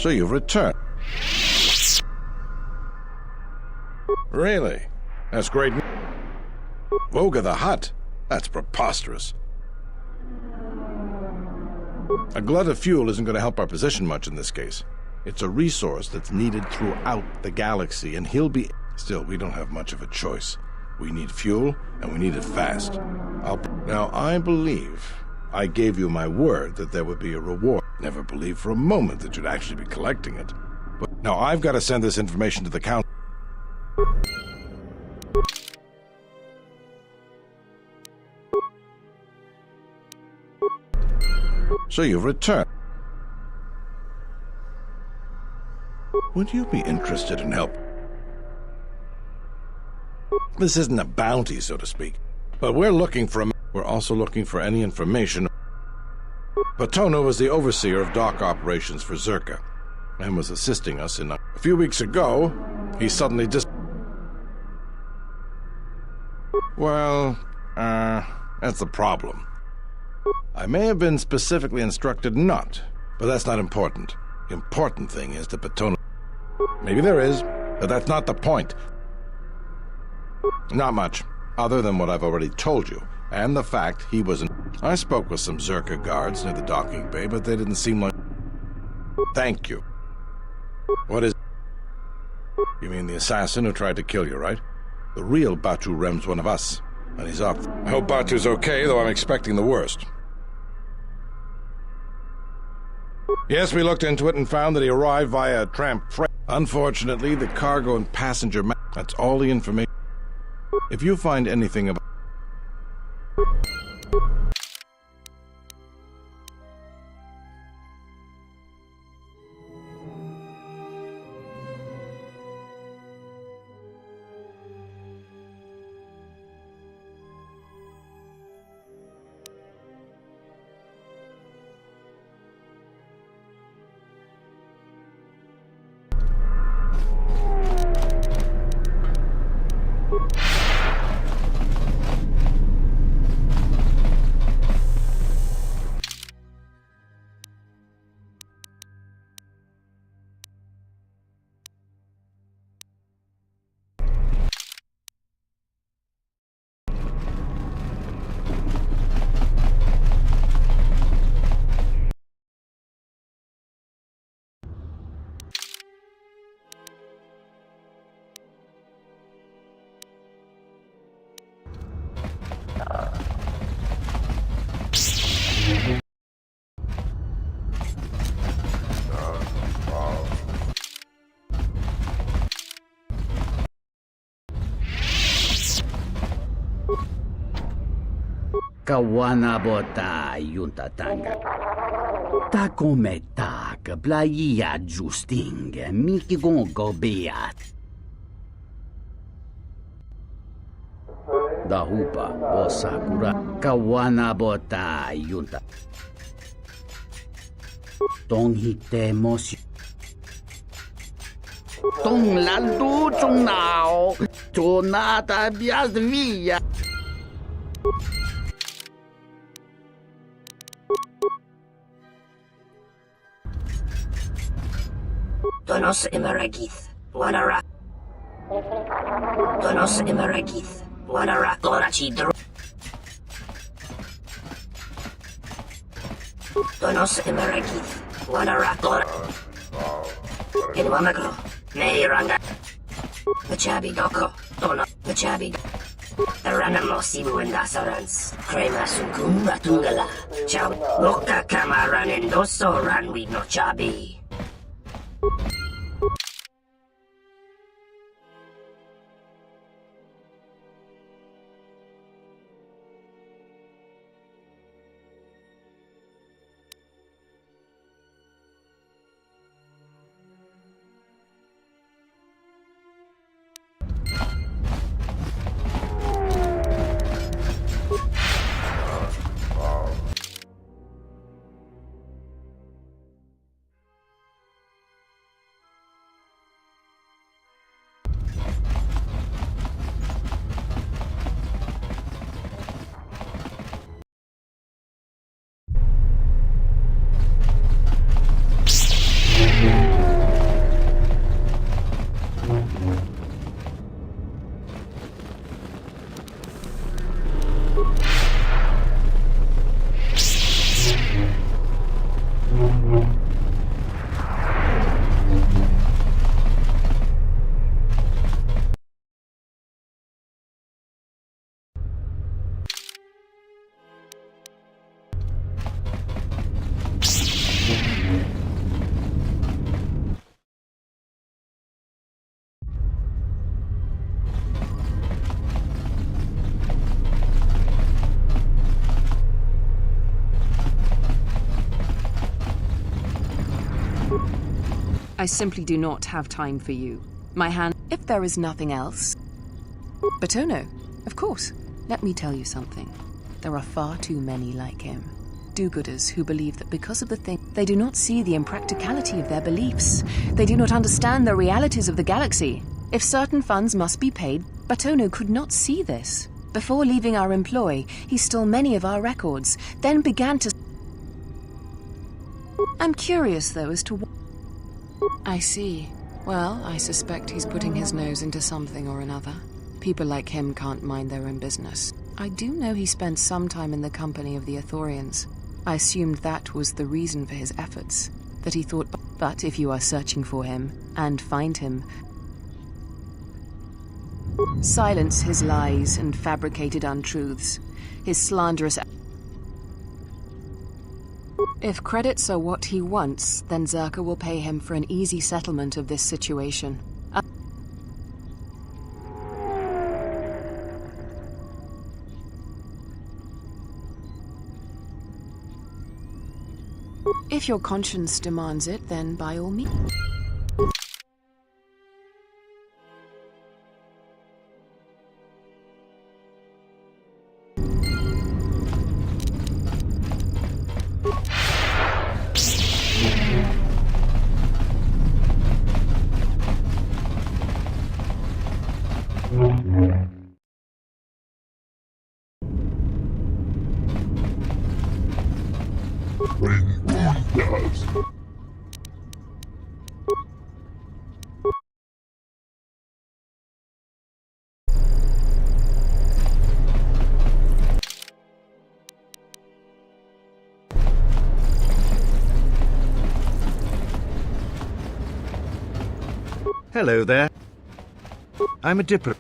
So you've returned. Really? That's great. Voga the Hutt? That's preposterous. A glut of fuel isn't going to help our position much in this case. It's a resource that's needed throughout the galaxy, and he'll be... Still, we don't have much of a choice. We need fuel, and we need it fast. Now, I believe I gave you my word that there would be a reward. Never believed for a moment that you'd actually be collecting it. But now I've got to send this information to the council. So you've returned. Would you be interested in help? This isn't a bounty, so to speak, but we're looking for a... We're also looking for any information. Patonno was the overseer of dock operations for Zerka, and was assisting us in... A few weeks ago, he suddenly just... Well, that's the problem. I may have been specifically instructed not, but that's not important. The important thing is that Patonno... Maybe there is, but that's not the point. Not much, other than what I've already told you, and the fact he wasn't... I spoke with some Zerka guards near the docking bay, but they didn't seem like... Thank you. What is... You mean the assassin who tried to kill you, right? The real Batu Rem's one of us, and he's off. I hope Batu's okay, though I'm expecting the worst. Yes, we looked into it and found that he arrived via tramp freight. Unfortunately, the cargo and passenger that's all the information. If you find anything about... Kawanabota yuntatanga. Ta come tak, playa justing, miki gongo beat. Dahupa, osakura, kawanabota yunta. Tong hite mosi. Tong landu chung nao, tonata bias via. Donos Imaragith, Wanara. Donos Imaragith, Wanara, Gorachi Dro. Donos Imaragith, Wanara, Gora. In Wamago, Meiranga. Pachabi Doko, Dono, Pachabi. The Ranamosibu and Dasarans, Krema Sunkun Ratungala, Chow, Boka Kamaran and Doso Ranwi no Chabi. I simply do not have time for you. My hand... If there is nothing else... But oh no, of course. Let me tell you something. There are far too many like him. Do-gooders who believe that because of the thing... They do not see the impracticality of their beliefs. They do not understand the realities of the galaxy. If certain funds must be paid, Batono could not see this. Before leaving our employ, he stole many of our records, then began to... I'm curious, though, as to what... I see. Well, I suspect he's putting his nose into something or another. People like him can't mind their own business. I do know he spent some time in the company of the Ithorians. I assumed that was the reason for his efforts. That he thought... But if you are searching for him, and find him... Silence his lies and fabricated untruths. His slanderous... If credits are what he wants, then Zerka will pay him for an easy settlement of this situation. If your conscience demands it, then by all means. Hello there. I'm a diplomat.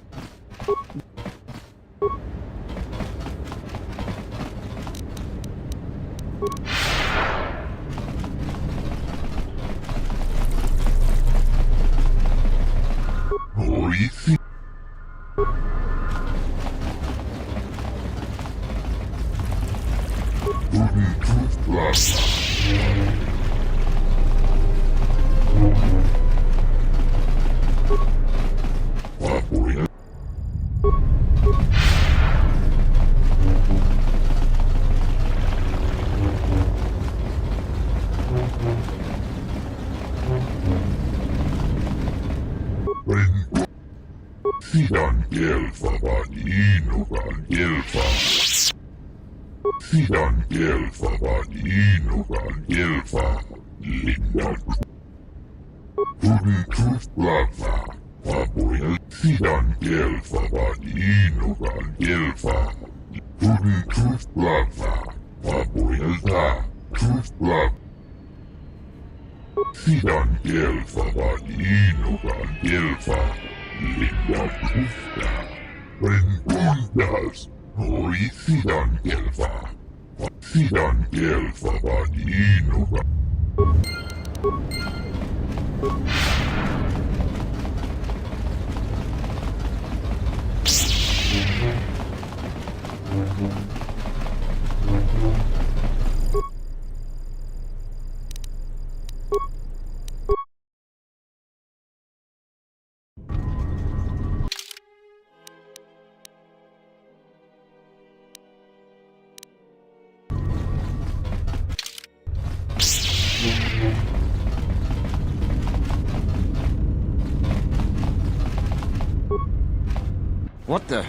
What the?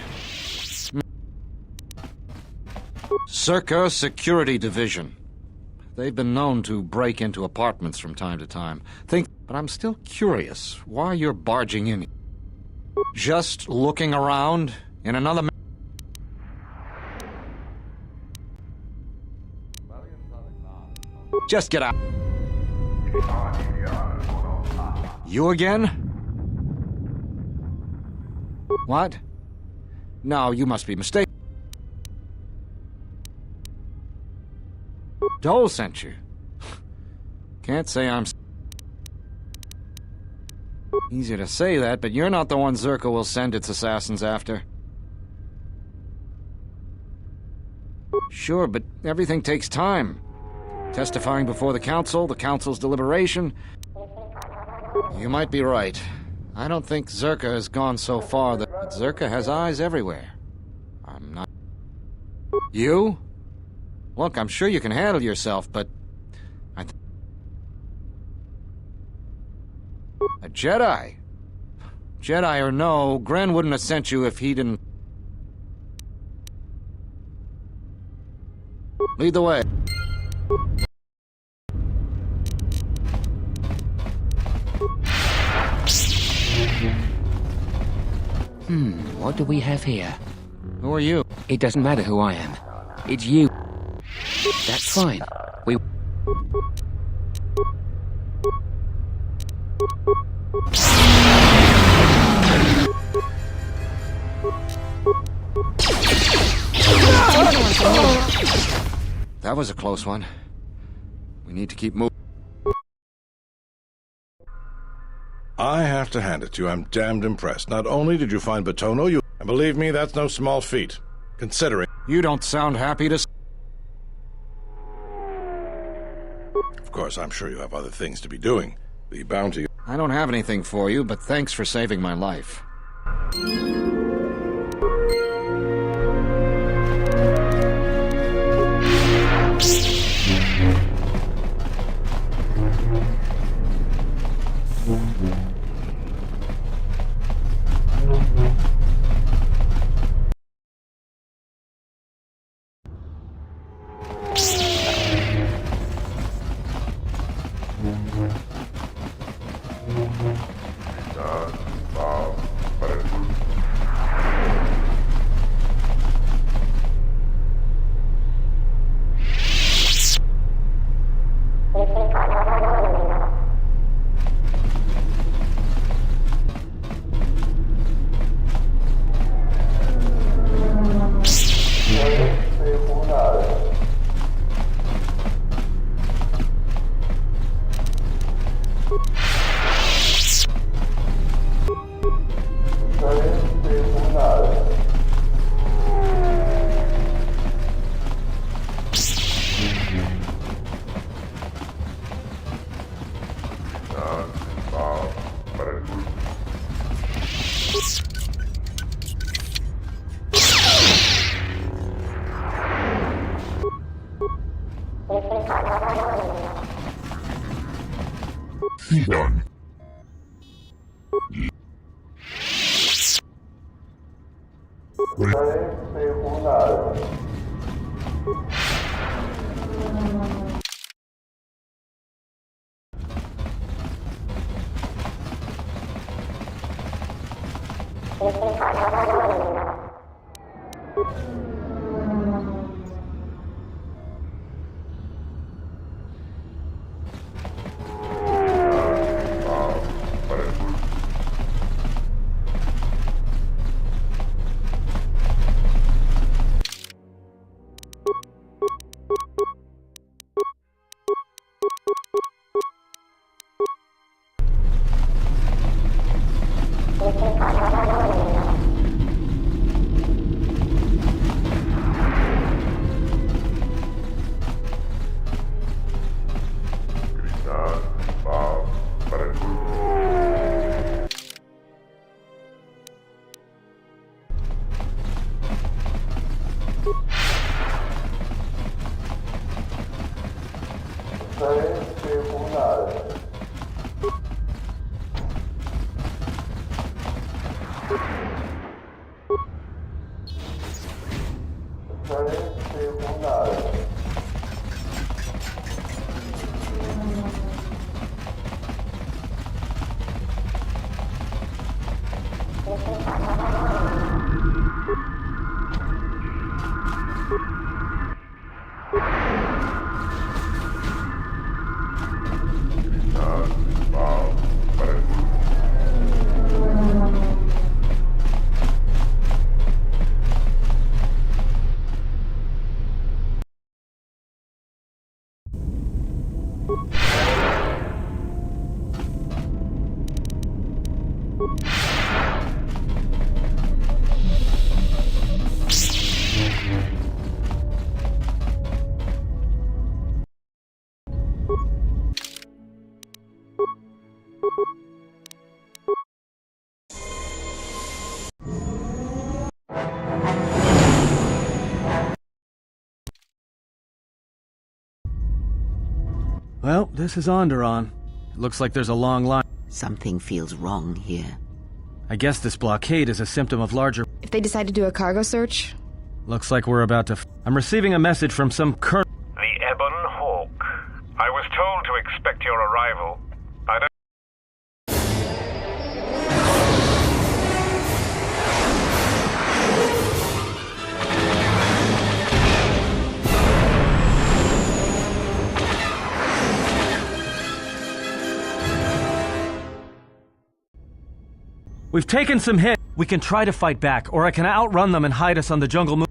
Circa Security Division. They've been known to break into apartments from time to time. But I'm still curious why you're barging in. Just looking around in another... Just get out. You again? What? No, you must be mistaken. Dole sent you. Can't say I'm... Easier to say that, but you're not the one Zerka will send its assassins after. Sure, but everything takes time. Testifying before the council's deliberation. You might be right. I don't think Zerka has gone so far that... But Zerka has eyes everywhere. I'm not... You? Look, I'm sure you can handle yourself, but... A Jedi? Jedi or no, Gren wouldn't have sent you if he didn't... Lead the way. What do we have here? Who are you? It doesn't matter who I am. It's you. That's fine. We... That was a close one. We need to keep moving. I have to hand it to you. I'm damned impressed. Not only did you find Batono, and believe me, that's no small feat. Considering... You don't sound happy to... Of course, I'm sure you have other things to be doing. The bounty... I don't have anything for you, but thanks for saving my life. Done. Well, this is Onderon. It looks like there's a long line. Something feels wrong here. I guess this blockade is a symptom of larger... If they decide to do a cargo search? Looks like we're about to... I'm receiving a message from some colonel... The Ebon Hawk. I was told to expect your arrival. I don't... We've taken some hits. We can try to fight back, or I can outrun them and hide us on the jungle moon.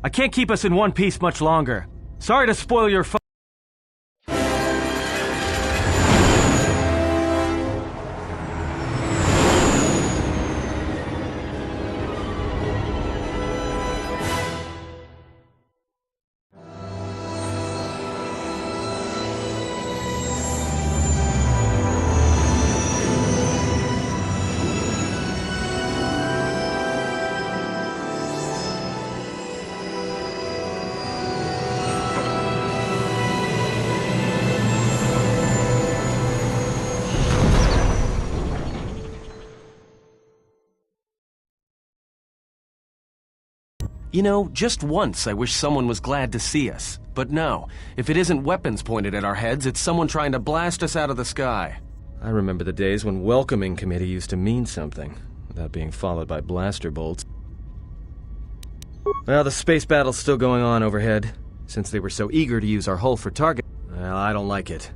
I can't keep us in one piece much longer. Sorry to spoil your fun. You know, just once I wish someone was glad to see us. But no, if it isn't weapons pointed at our heads, it's someone trying to blast us out of the sky. I remember the days when welcoming committee used to mean something, without being followed by blaster bolts. Well, the space battle's still going on overhead, since they were so eager to use our hull for target. Well, I don't like it.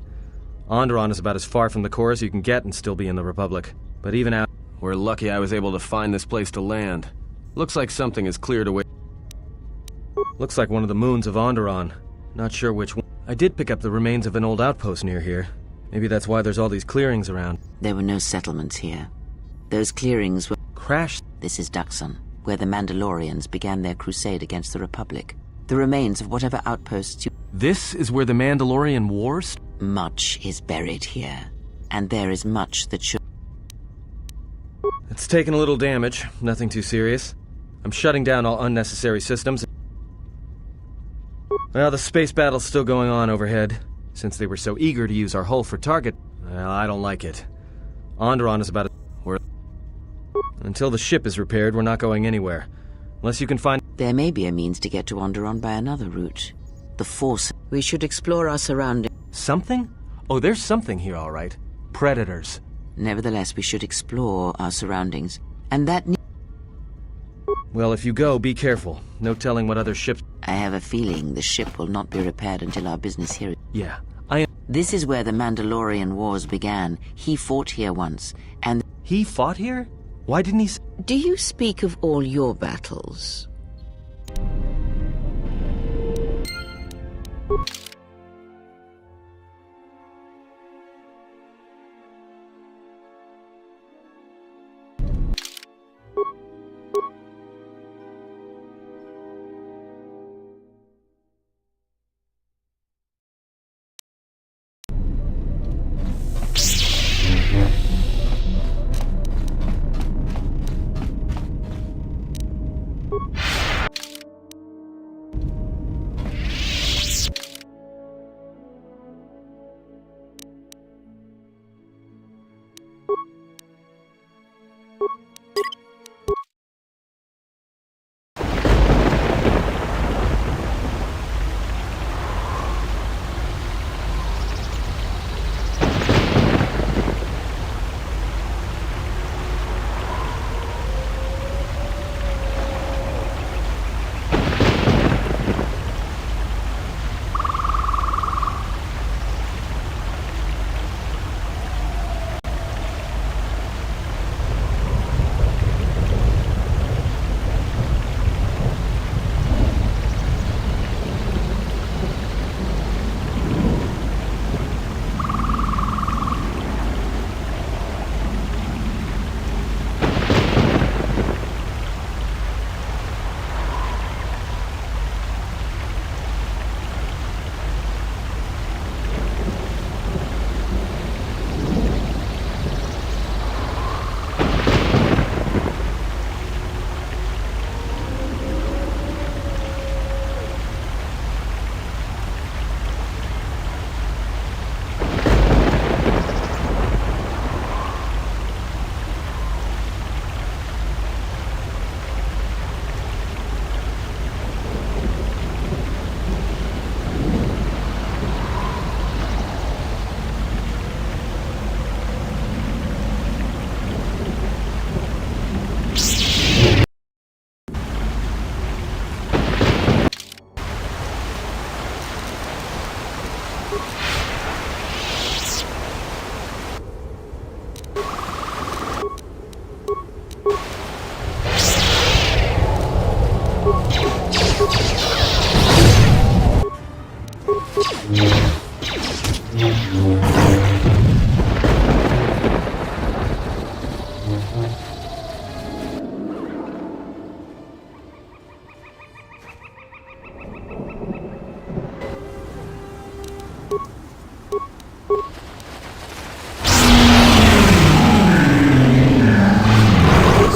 Onderon is about as far from the core as you can get and still be in the Republic. But even out... We're lucky I was able to find this place to land. Looks like something is cleared away. Looks like one of the moons of Onderon. Not sure which one. I did pick up the remains of an old outpost near here. Maybe that's why there's all these clearings around. There were no settlements here. Those clearings were... crashed. This is Duxon, where the Mandalorians began their crusade against the Republic. The remains of whatever outposts you... This is where the Mandalorian wars? Much is buried here, and there is much that should... It's taken a little damage, nothing too serious. I'm shutting down all unnecessary systems. Well, the space battle's still going on overhead, since they were so eager to use our hull for target. Well, I don't like it. Onderon is about as... Until the ship is repaired, we're not going anywhere. Unless you can find... There may be a means to get to Onderon by another route. The Force. We should explore our surroundings. Something? Oh, there's something here, all right. Predators. Nevertheless, we should explore our surroundings. And that... Well, if you go, be careful. No telling what other ships... I have a feeling the ship will not be repaired until our business here... Yeah, I am... This is where the Mandalorian Wars began. He fought here once, and... He fought here? Why didn't he... Do you speak of all your battles?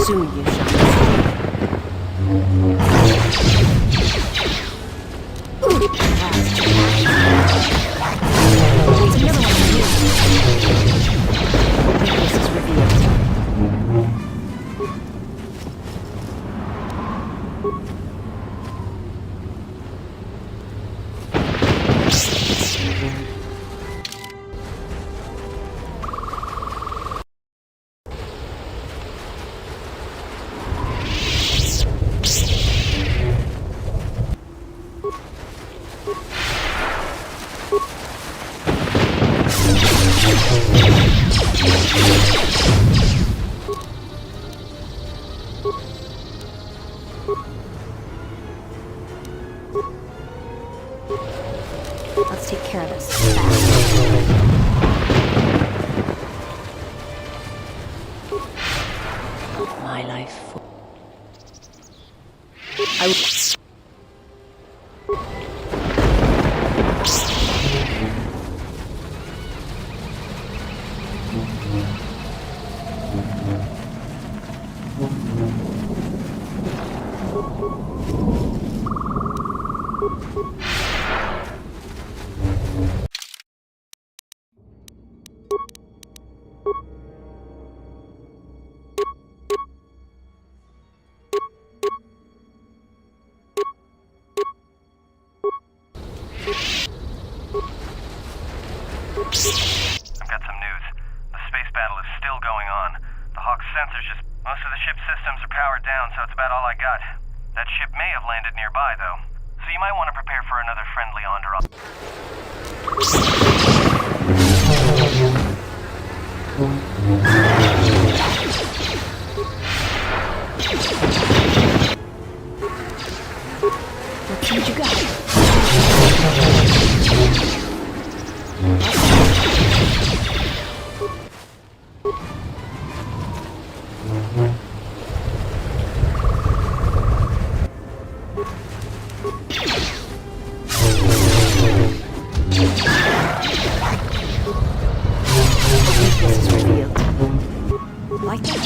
Soon you shall. Weakness is revealed. Let's take care of this. My life. I've got some news. The space battle is still going on. The Hawk's sensors just... Most of the ship's systems are powered down, so it's about all I got. That ship may have landed nearby, though. So you might want to prepare for another friendly Let's see what you got. This is revealed. Like that?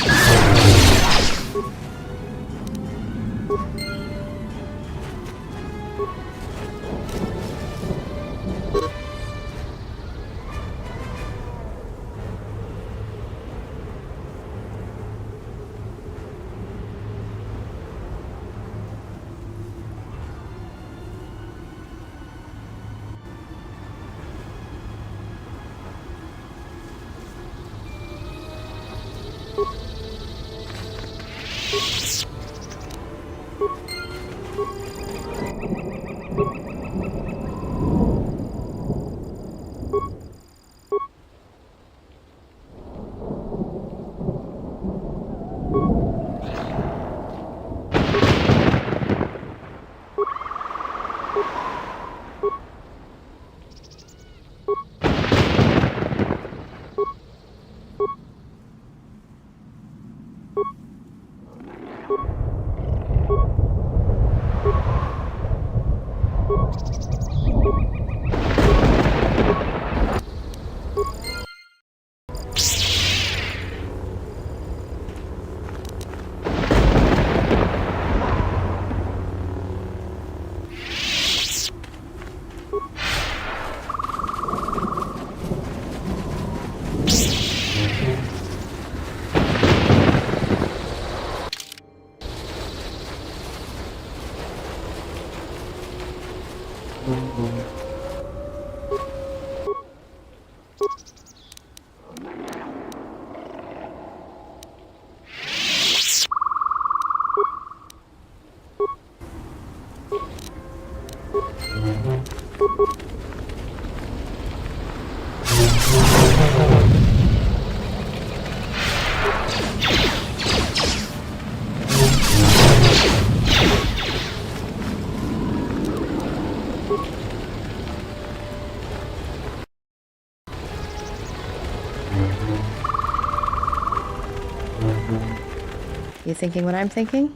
You thinking what I'm thinking?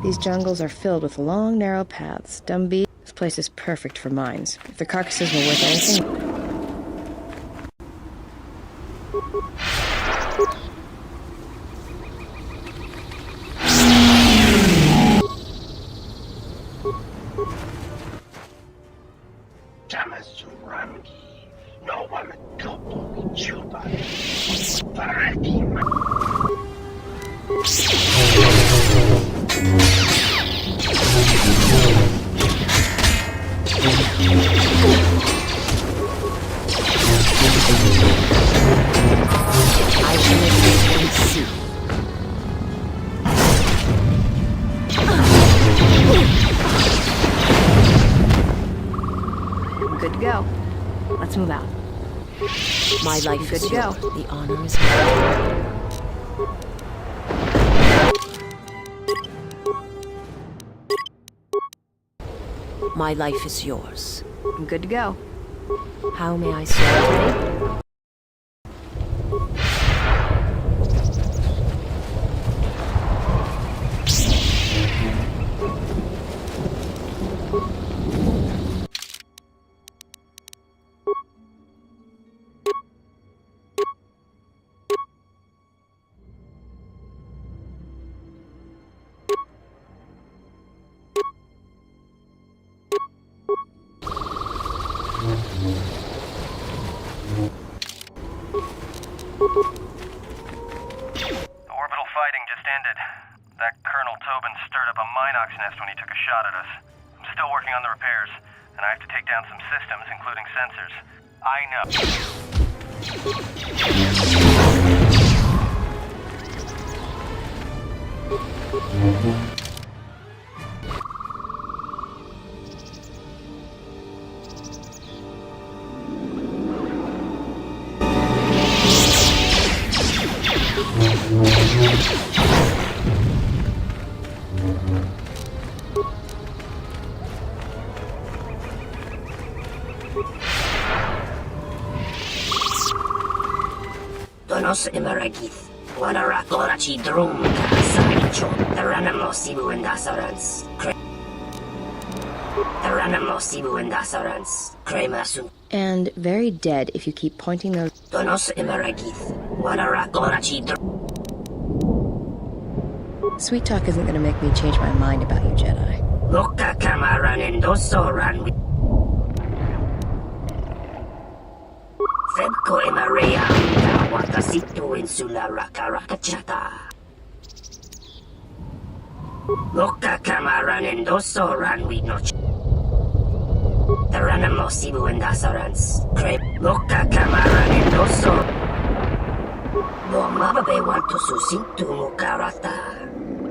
These jungles are filled with long, narrow paths. Dumby, this place is perfect for mines. If the carcasses were worth anything... Good to go. Let's move out. My life Good is to go. yours. The honor is mine. My life is yours. I'm good to go. How may I serve? Ready? That Colonel Tobin stirred up a Minox nest when he took a shot at us. I'm still working on the repairs, and I have to take down some systems, including sensors. I know. Donos Imaragith, Wanarakorachi Drum, Saicho, Taranamo Sibu and Dasarans, Taranamo Sibu and Dasarans, Cremasun. And very dead if you keep pointing those... Donos Imaragith, Wanarakorachi Drum. Sweet talk isn't going to make me change my mind about you, Jedi. Loka Kamaran and Dosoran. Febko Imaria, Wakasitu Insula Rakarakachata. Loka Kamaran and Dosoran we notch. Taranamo Sibu and Dasarans. Loka Kamaran and Doso. Mababe want to susintu Mukarata.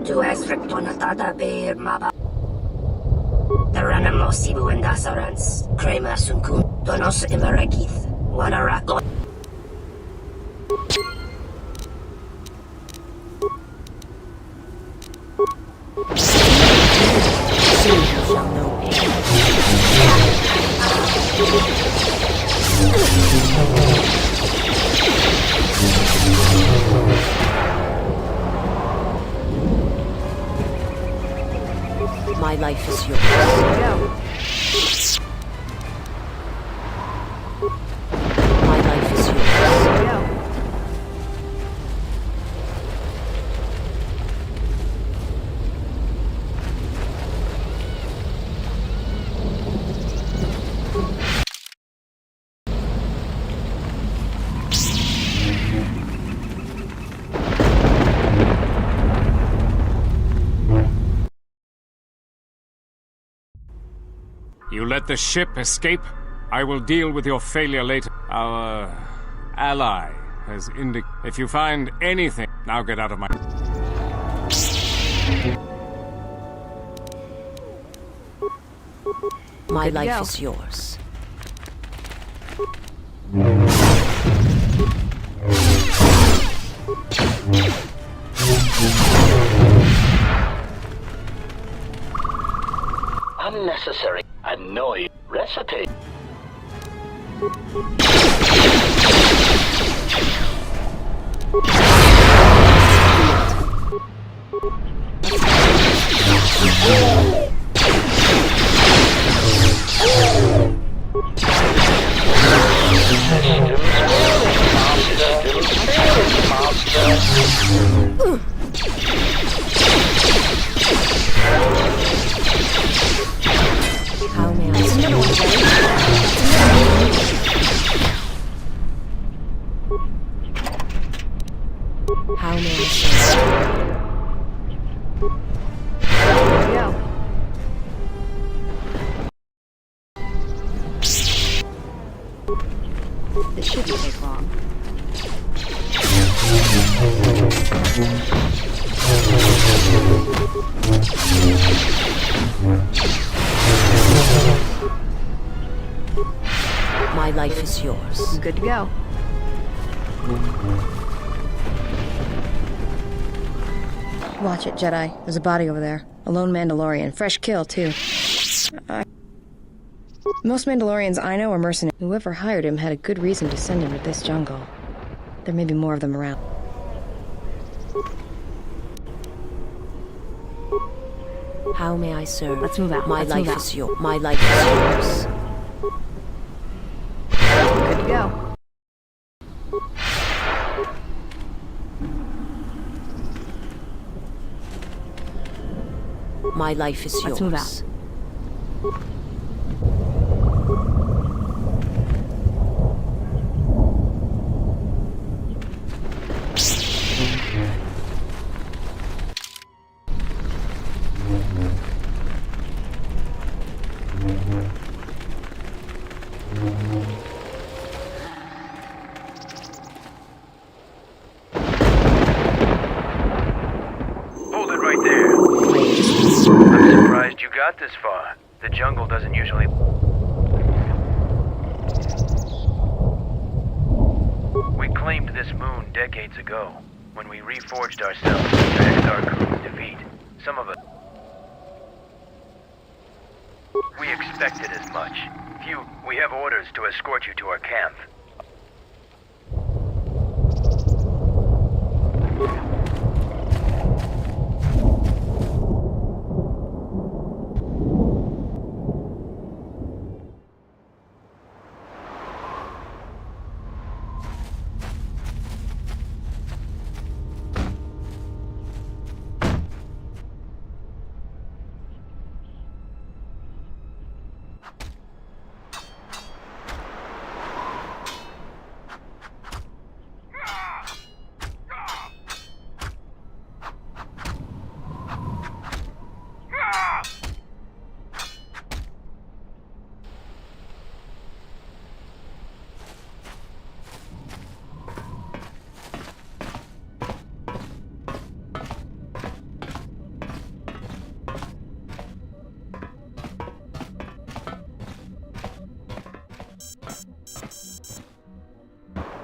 To Esrectonatada Bear Maba. Taranamo Sibu and Dasarans. Crema Sunkun. Donos Imaragith. Wanarako. Soon you shall know me. My life is yours. Go. My life is yours. Go. You let the ship escape? I will deal with your failure later. Our ally has indicated. If you find anything, now get out of my... My life is yours. Unnecessary. Annoying. Recipe. How may I How may I There we go. This shouldn't take long. My life is yours. Good to go. Watch it, Jedi. There's a body over there. A lone Mandalorian. Fresh kill, too. Most Mandalorians I know are mercenaries. Whoever hired him had a good reason to send him to this jungle. There may be more of them around. How may I serve? Let's move out. My life is yours. My life is yours. Good to go. My life is yours. Let's move out. Hold it right there. I'm surprised you got this far. The jungle doesn't usually... We claimed this moon decades ago, when we reforged ourselves to Axar Kun's defeat. Some of us... We expected as much. We have orders to escort you to our camp.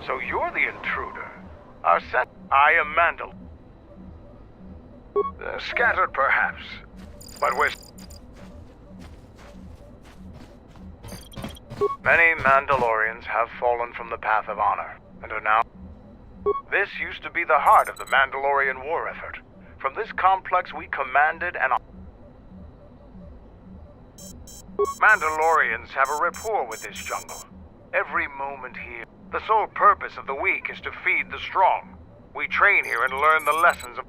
So you're the intruder. I am Mandal. Scattered, perhaps. But we're... Many Mandalorians have fallen from the path of honor, and are now... This used to be the heart of the Mandalorian war effort. From this complex we commanded and... Mandalorians have a rapport with this jungle. Every moment here... The sole purpose of the weak is to feed the strong. We train here and learn the lessons of...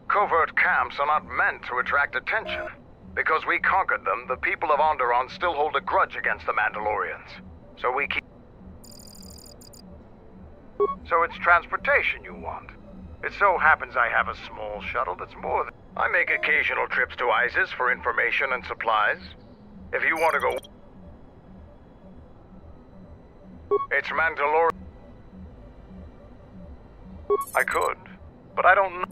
Covert camps are not meant to attract attention. Because we conquered them, the people of Onderon still hold a grudge against the Mandalorians. So we keep... So it's transportation you want. It so happens I have a small shuttle that's more than... I make occasional trips to ISIS for information and supplies. If you want to go... It's Mandalorian. I could, but I don't know.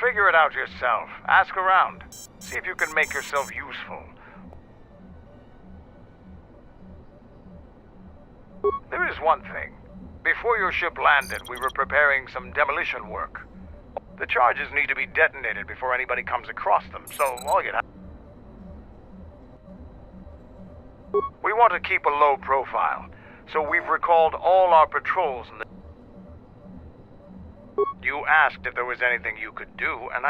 Figure it out yourself. Ask around. See if you can make yourself useful. There is one thing. Before your ship landed, we were preparing some demolition work. The charges need to be detonated before anybody comes across them, so all you'd have... We want to keep a low profile. So we've recalled all our patrols in the... You You asked if there was anything you could do, and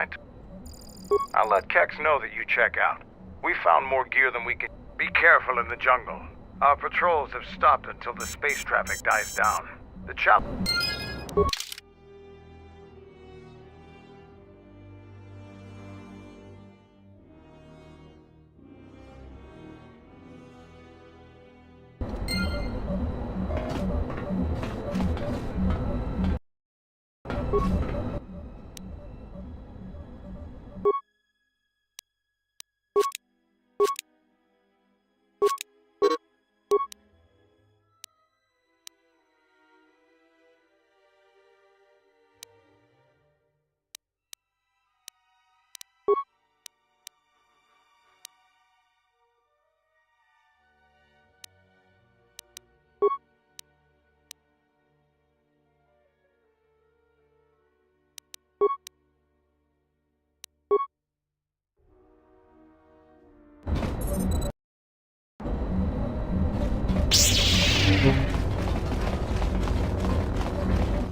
I'll let Kex know that you check out. We found more gear than we can. Be careful in the jungle. Our patrols have stopped until the space traffic dies down. The chop...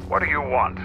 What do you want?